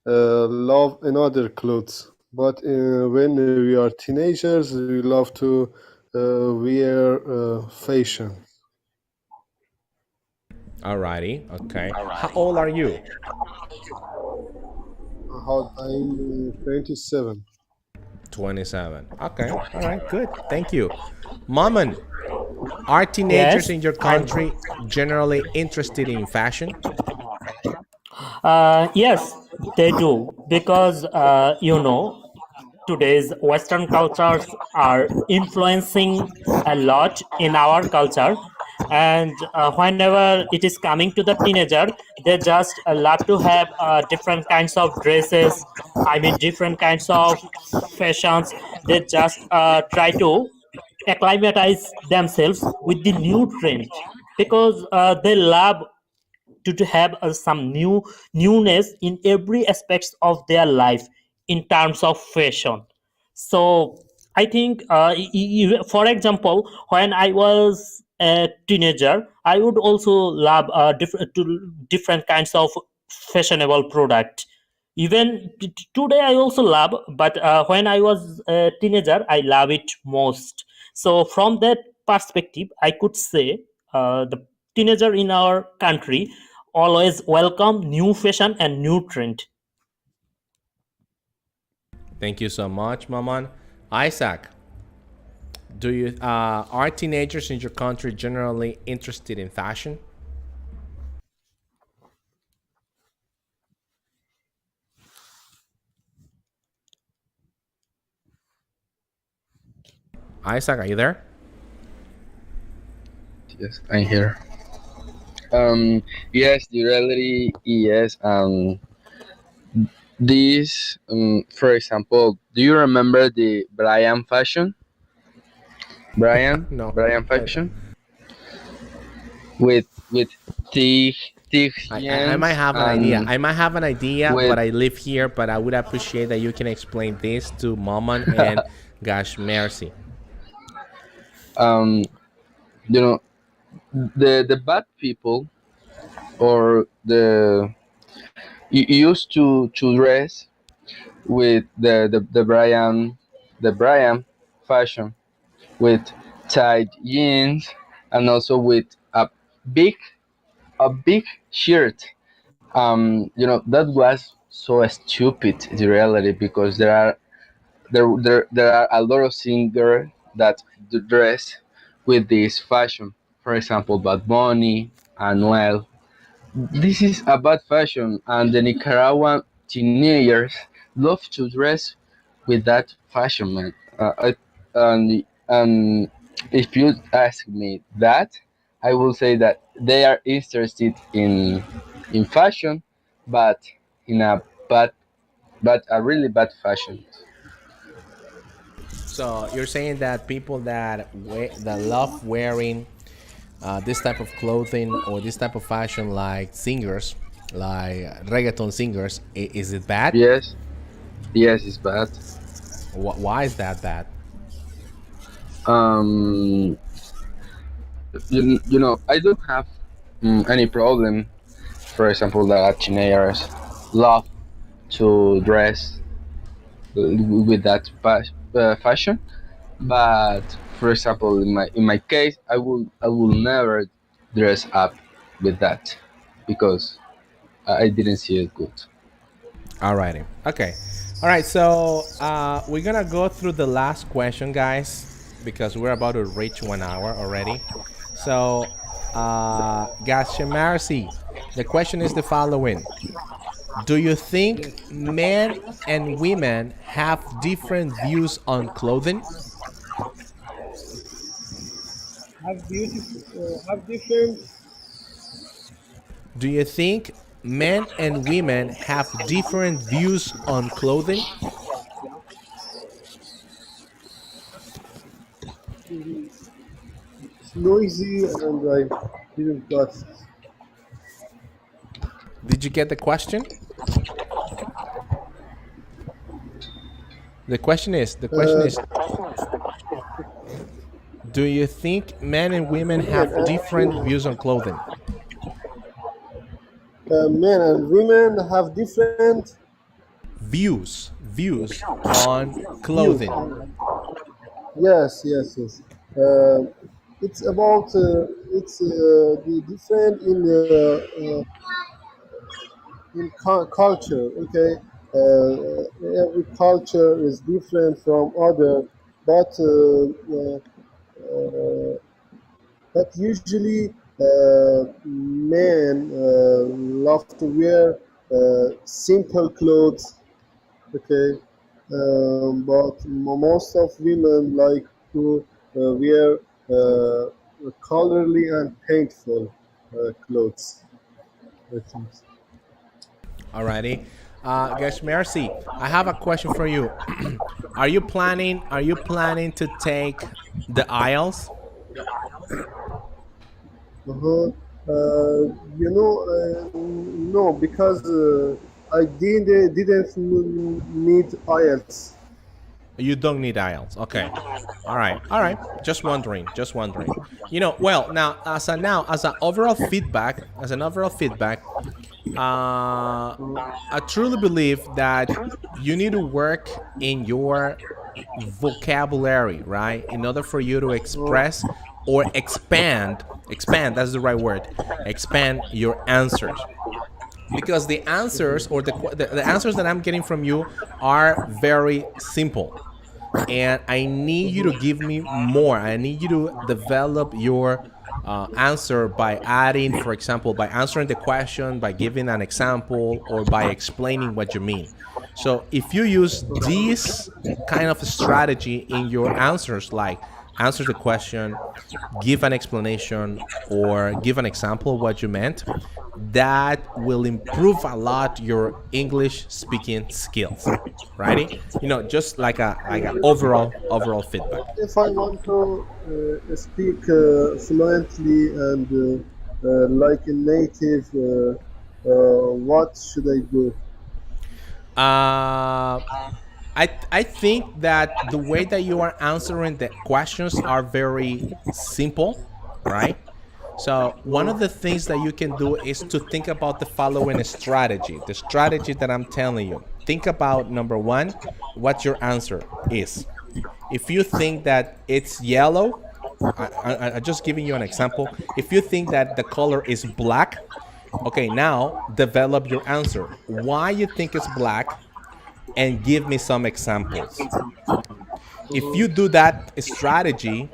love another clothes. But when we are teenagers, we love to wear fashion. Alrighty, okay. How old are you? How I'm 27. 27. Okay, all right, good. Thank you. Maman, are teenagers Yes, in your I'm. country generally interested in fashion? Yes, they do because today's Western cultures are influencing a lot in our culture, and whenever it is coming to the teenager, they just love to have different kinds of dresses. I mean, different kinds of fashions. They just try to acclimatize themselves with the new trend because they love to have some newness in every aspects of their life in terms of fashion. So I think for example, when I was a teenager, I would also love different kinds of fashionable product. Even today I also love, but when I was a teenager I love it most. So from that perspective I could say the teenager in our country always welcome new fashion and new trend. Thank you so much, Maman. Isaac, Do you are teenagers in your country generally interested in fashion? Isaac, are you there? Yes, I'm here. Yes, the reality, yes. This, for example, do you remember the Brian fashion? No. Brian fashion with thick, thick I might jeans have an idea. and I might have an idea, with but I live here. But I would appreciate that you can explain this to Maman and Gosh Mercy. um, you know, the bad people or you used to dress with the Brian fashion with tight jeans and also with big big shirt. That was so stupid in reality because there are a lot of singers that dress with this fashion. For example, Bad Bunny, Anuel. This is a bad fashion, and the Nicaraguan teenagers love to dress with that fashion, man. And if you ask me that, I will say that they are interested in fashion, but in a bad, but a really bad fashion. So you're saying that people that love wearing this type of clothing or this type of fashion, like singers, like reggaeton singers, is it bad? Yes, yes, it's bad. Why is that bad? Um, I don't have any problem. For example, that teenagers love to dress with that fashion. But for example, in my case, I will never dress up with that because I didn't see it good. Alrighty. Okay. All right. So we're gonna go through the last question, guys, because we're about to reach 1 hour already. So, Gashamarsi, the question is the following: do you think men and women have different views on clothing? Have different. Do you think men and women have different views on clothing? It's noisy and I didn't got. Did you get the question? The question is, do you think men and women Men have and different views on clothing? men and women have different Views on views. clothing. Yes, yes, yes. It's about it's the different in culture. Okay, every culture is different from other, but uh, usually men love to wear simple clothes. Okay, but most of women like to wear colorly and painful clothes. I think. Alrighty. Guys, Mercy, I have a question for you. Are you planning to take the IELTS? Uh-huh. No, because I didn't need IELTS. You don't need IELTS. Okay. All right. All right. Just wondering. Just wondering. Well, now as an overall feedback, I truly believe that you need to work in your vocabulary, right? In order for you to express or expand, that's the right word, expand your answers. Because the answers or the answers that I'm getting from you are very simple. and I need you to give me more. I need you to develop your answer by adding, for example, by answering the question, by giving an example, or by explaining what you mean. So if you use this kind of strategy in your answers, like answer the question, give an explanation, or give an example of what you meant, that will improve a lot your English speaking skills. Righty? Just like a overall feedback. If I want to speak fluently and like a native, what should I do? Uh, I think that the way that you are answering the questions are very simple, right? So one of the things that you can do is to think about the following strategy. The strategy that I'm telling you. Think about number one, what your answer is. If you think that it's yellow, I'm just giving you an example. If you think that the color is black, okay, now develop your answer. Why you think it's black, and give me some examples. If you do that strategy,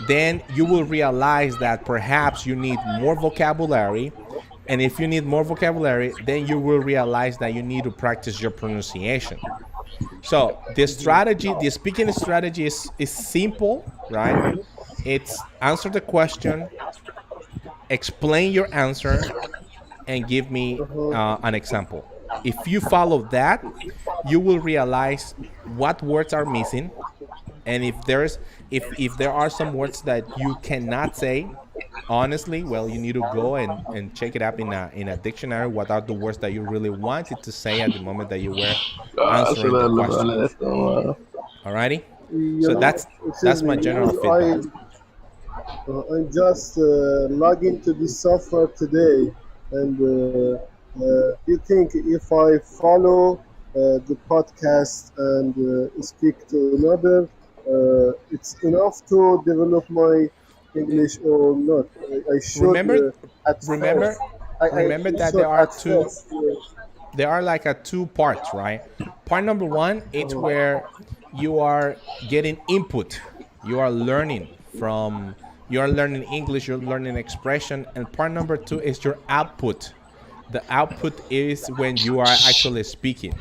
then you will realize that perhaps you need more vocabulary. And if you need more vocabulary, then you will realize that you need to practice your pronunciation. So the speaking strategy is simple, right? It's answer the question, explain your answer, and give me an example. If you follow that, you will realize what words are missing, and if there are some words that you cannot say honestly, well, you need to go and check it up in a dictionary. What are the words that you really wanted to say at the moment that you were answering the question? Alrighty. So that's Excuse my me, general feedback. I just log into this software today, and do you think if I follow the podcast and speak to another, it's enough to develop my English or not? I should Remember, at remember, first. I remember that should there are at two. first. There are like a two parts, right? Part number one, it's where you are getting input. You are learning from. You are learning English. You're learning expression, and part number two is your output. The output is when you are actually speaking.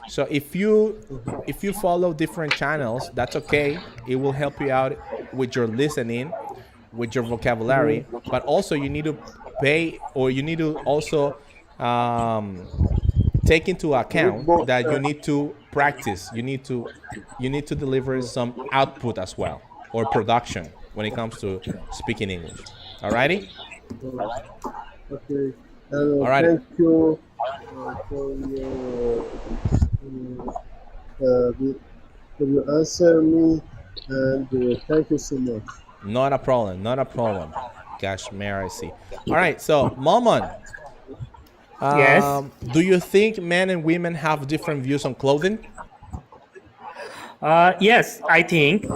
So if you follow different channels, that's okay. It will help you out with your listening, with your vocabulary, but also you need to pay, or you need to also um, take into With account both. that you need to practice. You need to deliver some output as well, or production, when it comes to speaking English. Alrighty. Okay. Alrighty. Thank you for your for your answer me, and thank you so much. Not a problem. Not a problem. Gosh, may I see. All right. So, Momon, Yes. do you think men and women have different views on clothing? Yes, I think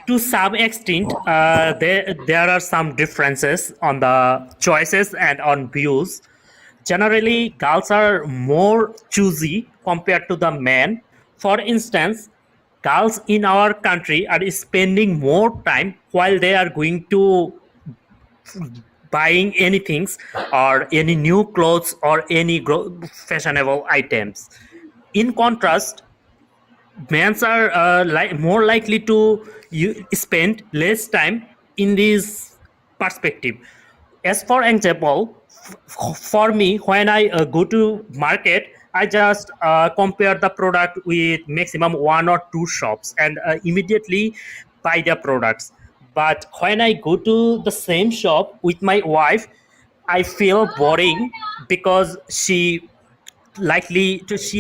to some extent there are some differences on the choices and on views. Generally, girls are more choosy compared to the men. For instance, girls in our country are spending more time while they are going to buying anything or any new clothes or any fashionable items. In contrast, men are more likely to spend less time in this perspective. As for example, for me, when I go to market, I just compare the product with maximum one or two shops and immediately buy the products. But when I go to the same shop with my wife, I feel boring because she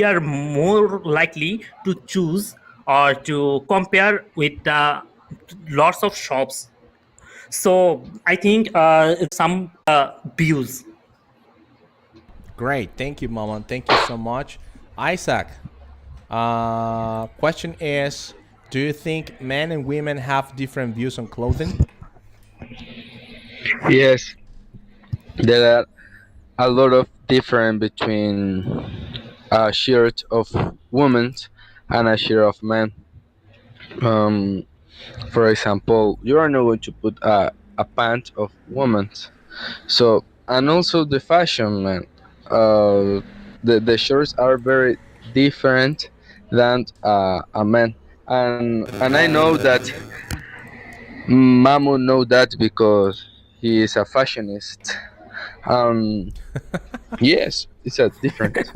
are more likely to choose or to compare with the lots of shops. So I think some views. Great. Thank you, Momon. Thank you so much. Isaac, question is, do you think men and women have different views on clothing? Yes, there are a lot of difference between a shirt of women and a shirt of men. Um, for example, you are not going to put a pant of women's. So, and also the fashion, man. The shorts are very different than a man, and I know that Mamu know that because he is a fashionist. Um, yes, it's a different.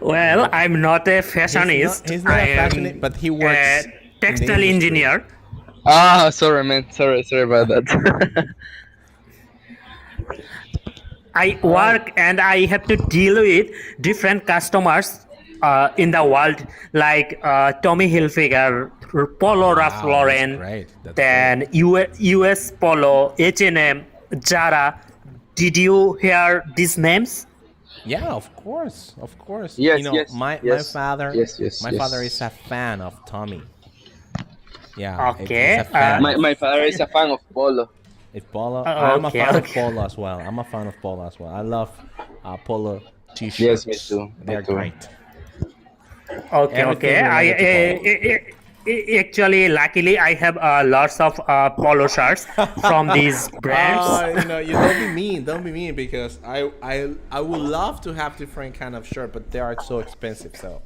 Well, I'm not a fashionist. He's not I a am fashionist, but he a works in the textile industry. engineer. Ah, sorry, man. Sorry about that. I All right. work and I have to deal with different customers in the world, like Tommy Hilfiger, Polo Ralph Wow, that's Lauren, great. That's great. then US Polo, H&M, Zara. Did you hear these names? Yeah, of course, of course. Yes, yes, My yes, father, yes, yes, my father is yes. a fan of Tommy. Yeah, he's a Okay. fan of My father is a fan of polo. Polo. I'm a fan of Okay. Polo as well. I'm a fan of Polo as well. I love Polo Yes, me t-shirts. too. Me They're too. great. Okay, Everything okay. related to Polo. Actually, luckily, I have lots of polo shirts from these brands. You don't be mean. Don't be mean because I would love to have different kind of shirt, but they are so expensive. So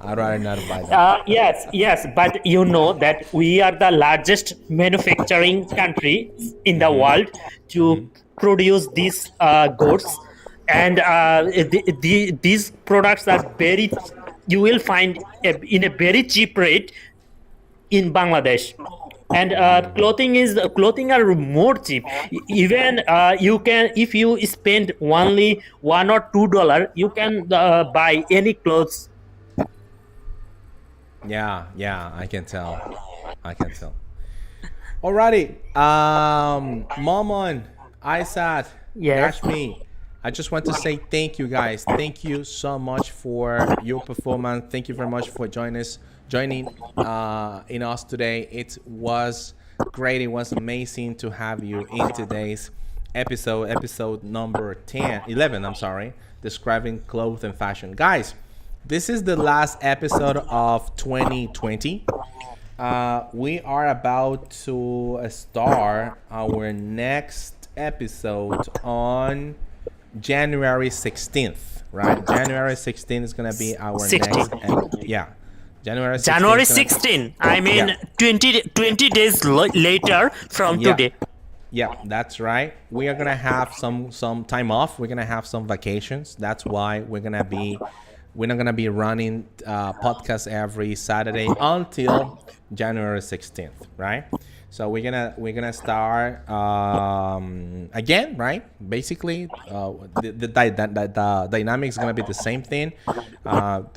I'd rather not buy them. Yes, yes, but you know that we are the largest manufacturing country in the world to produce these goods, and these products are very. You will find in a very cheap rate in Bangladesh. And clothing are more cheap. Even you can, if you spend only $1 or $2, you can buy any clothes. Yeah, I can tell. I can tell. Alrighty. Momon, Isat, Yes. Gashmi. I just want to say thank you guys. Thank you so much for your performance. Thank you very much for joining in us today. It was great. It was amazing to have you in today's episode number 11, I'm sorry, describing clothes and fashion. Guys, this is the last episode of 2020. We are about to start our next episode on January 16th, right? January 16th is going to be our 16. next, yeah. January 16th. January 16. I mean, Yeah. 20 days later from Yeah. today. Yeah, that's right. We are gonna have some time off. We're gonna have some vacations. That's why we're not gonna be running podcasts every Saturday until January 16th, right? So we're gonna start again, right? Basically, the dynamic is gonna be the same thing.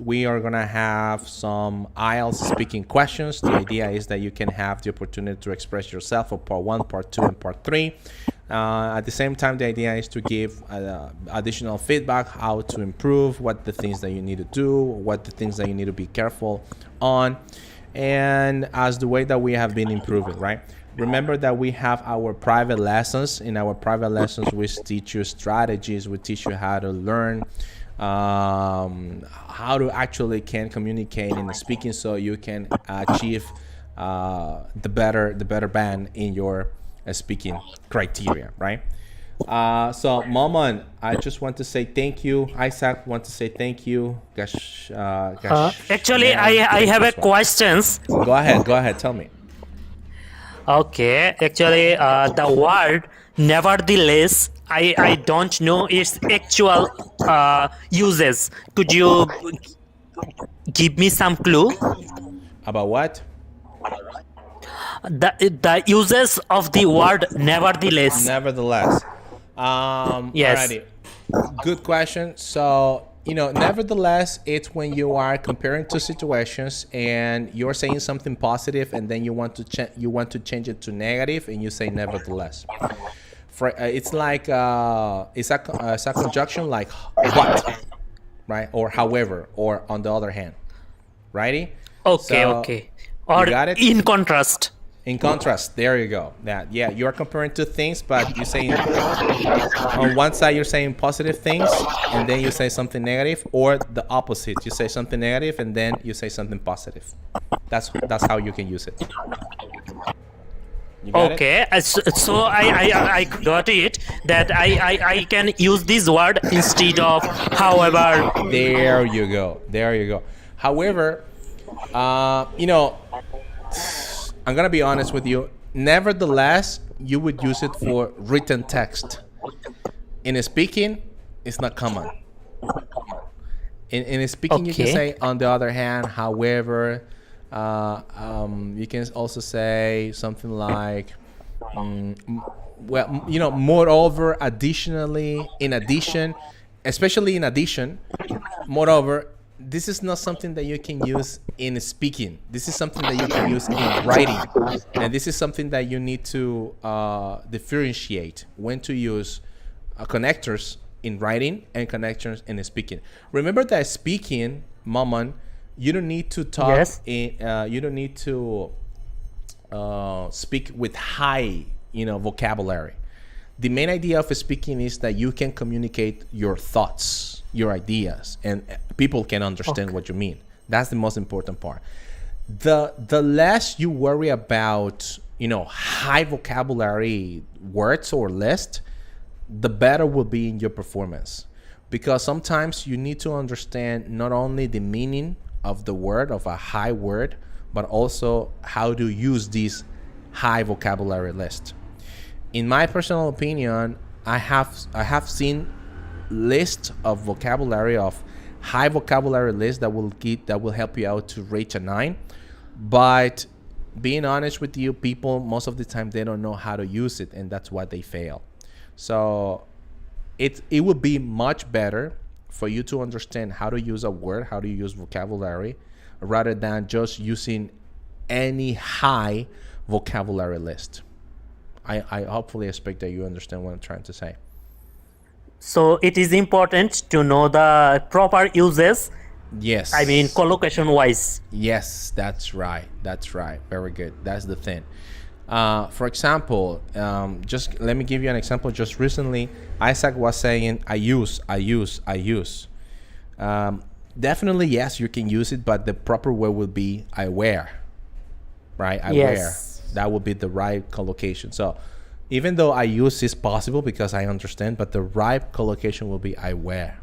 We are gonna have some IELTS speaking questions. The idea is that you can have the opportunity to express yourself for part 1, part 2, and part 3. At the same time, the idea is to give additional feedback, how to improve, what the things that you need to do, what the things that you need to be careful on, and as the way that we have been improving, right? Remember that we have our private lessons. In our private lessons, we teach you strategies. We teach you how to learn how to actually can communicate in the speaking, so you can achieve the better band in your speaking criteria, right? So Maman, I just want to say thank you. Isaac want to say thank you. Actually, man, I thank have you a as well. questions. Go ahead, tell me. Okay, actually, the word nevertheless, I don't know its actual uses. Could you give me some clue? About what? The uses of the word nevertheless. Nevertheless. Yes. Alrighty. Good question. So, nevertheless, it's when you are comparing two situations and you're saying something positive, and then you want to change it to negative, and you say nevertheless. It's like it's a conjunction like but, right? Or however, or on the other hand, righty? Okay, So, okay. you Or got it? in contrast. In contrast, there you go. That yeah, you're comparing two things, but you say on one side you're saying positive things, and then you say something negative, or the opposite. You say something negative, and then you say something positive. That's how you can use it. You got it? Okay, so I got it that I can use this word instead of however. There you go. There you go. However, you know, I'm gonna be honest with you. Nevertheless, you would use it for written text. In speaking, it's not common. In speaking, you can Okay. say, on the other hand, however. You can also say something like, well, you know, moreover, additionally, in addition, especially in addition, moreover. This is not something that you can use in speaking. This is something that you can use in writing. And this is something that you need to differentiate when to use connectors in writing and connectors in speaking. Remember that speaking, Maman, you don't need to talk Yes. you don't need to speak with high, vocabulary. The main idea of speaking is that you can communicate your thoughts, your ideas, and people can understand what you mean. That's the most important part. The less you worry about, high vocabulary words or list, the better will be in your performance. Because sometimes you need to understand not only the meaning of the word, of a high word, but also how to use this high vocabulary list. In my personal opinion, I have seen lists of vocabulary, of high vocabulary lists that will help you out to reach a 9. But being honest with you, people most of the time they don't know how to use it, and that's why they fail. So it would be much better for you to understand how to use a word, how to use vocabulary, rather than just using any high vocabulary list. I hopefully expect that you understand what I'm trying to say. So it is important to know the proper uses. Yes. I mean, collocation wise. Yes, that's right. That's right. Very good. That's the thing. For example, just let me give you an example. Just recently, Isaac was saying, I use. Definitely, yes, you can use it, but the proper word will be I wear. Right? I wear. Yes. That would be the right collocation. So even though I use is possible because I understand, but the right collocation will be I wear.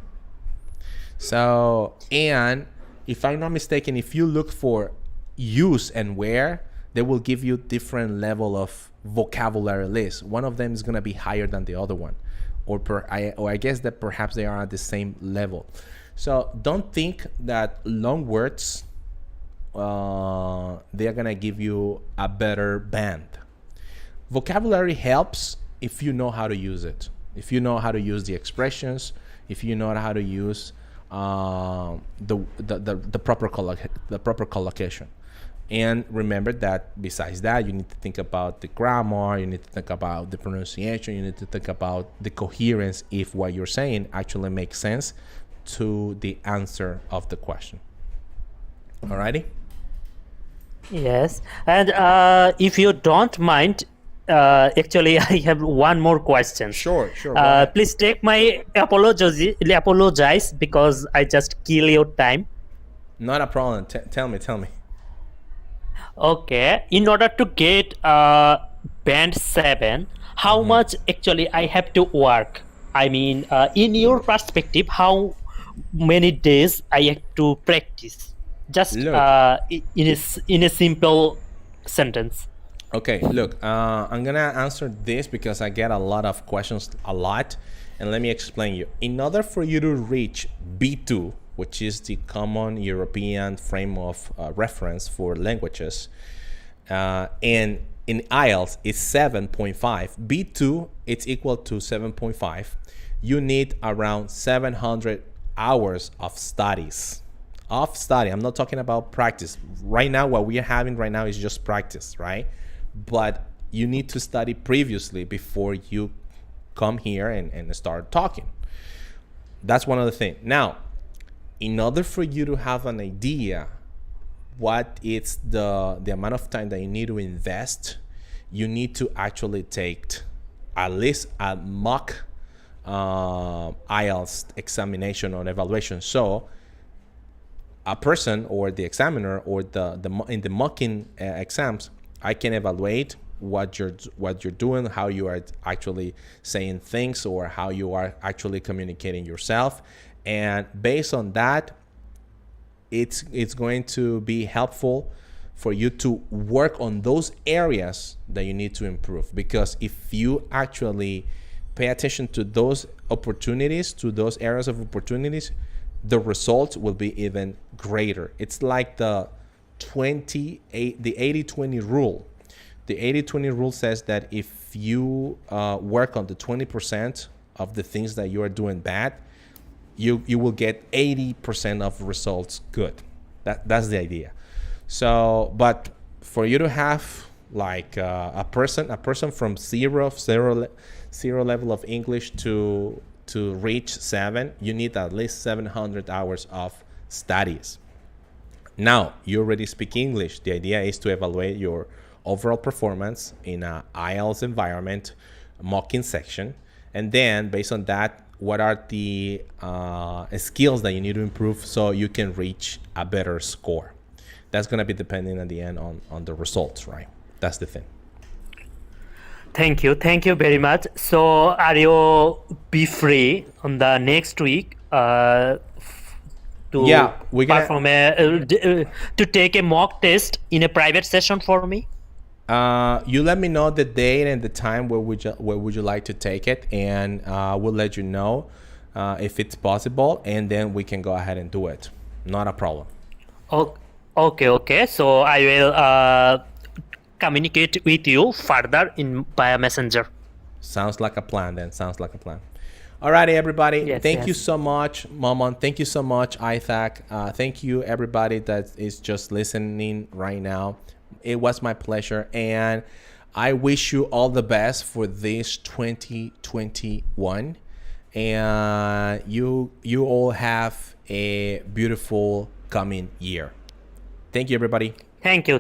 So, and if I'm not mistaken, if you look for use and wear, they will give you different level of vocabulary list. One of them is going to be higher than the other one, or I guess that perhaps they are at the same level. So don't think that long words they're gonna give you a better band. Vocabulary helps if you know how to use it. If you know how to use the expressions, if you know how to use the proper collocation. And remember that besides that, you need to think about the grammar, you need to think about the pronunciation, you need to think about the coherence if what you're saying actually makes sense to the answer of the question. Alrighty? Yes. And if you don't mind, actually, I have one more question. Sure. Go ahead. Please take my apologize because I just kill your time. Not a problem. Tell me. Okay. In order to get band 7, how much actually I have to work? I mean, in your perspective, how many days I have to practice? Just Look. in a simple sentence. Okay, look, I'm gonna answer this because I get a lot of questions and let me explain you. In order for you to reach B2, which is the common European frame of reference for languages, and in IELTS it's 7.5. B2 it's equal to 7.5. You need around 700 hours of studies. I'm not talking about practice. Right now, what we are having right now is just practice, right? But you need to study previously before you come here and start talking. That's one of the things. Now, in order for you to have an idea what is the amount of time that you need to invest, you need to actually take at least a mock IELTS examination or evaluation. So a person or the examiner or in the mocking exams, I can evaluate what you're doing, how you are actually saying things, or how you are actually communicating yourself, and based on that, it's going to be helpful for you to work on those areas that you need to improve. Because if you actually pay attention to those opportunities, to those areas of opportunities, the results will be even greater. It's like the 80-20 rule. The 80-20 rule says that if you work on the 20% of the things that you are doing bad, you will get 80% of results good. That's the idea. So, but for you to have like a person from zero level of English to reach 7, you need at least 700 hours of studies. Now you already speak English. The idea is to evaluate your overall performance in a IELTS environment, mocking section, and then based on that, what are the skills that you need to improve so you can reach a better score. That's going to be depending at the end on the results, right? That's the thing. Thank you very much. So are you be free on the next week to we're gonna perform to take a mock test in a private session for me? You let me know the date and the time where would you like to take it, and we'll let you know if it's possible, and then we can go ahead and do it. Not a problem. Okay. So I will communicate with you further via messenger. Sounds like a plan then. Alrighty, everybody. Yes, Thank you so much, Momon. Thank you so much, Isaac. Thank you, everybody that is just listening right now. It was my pleasure, and I wish you all the best for this 2021, and you all have a beautiful coming year. Thank you, everybody. Thank you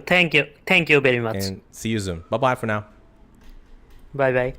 very much. And see you soon. Bye-bye for now. Bye.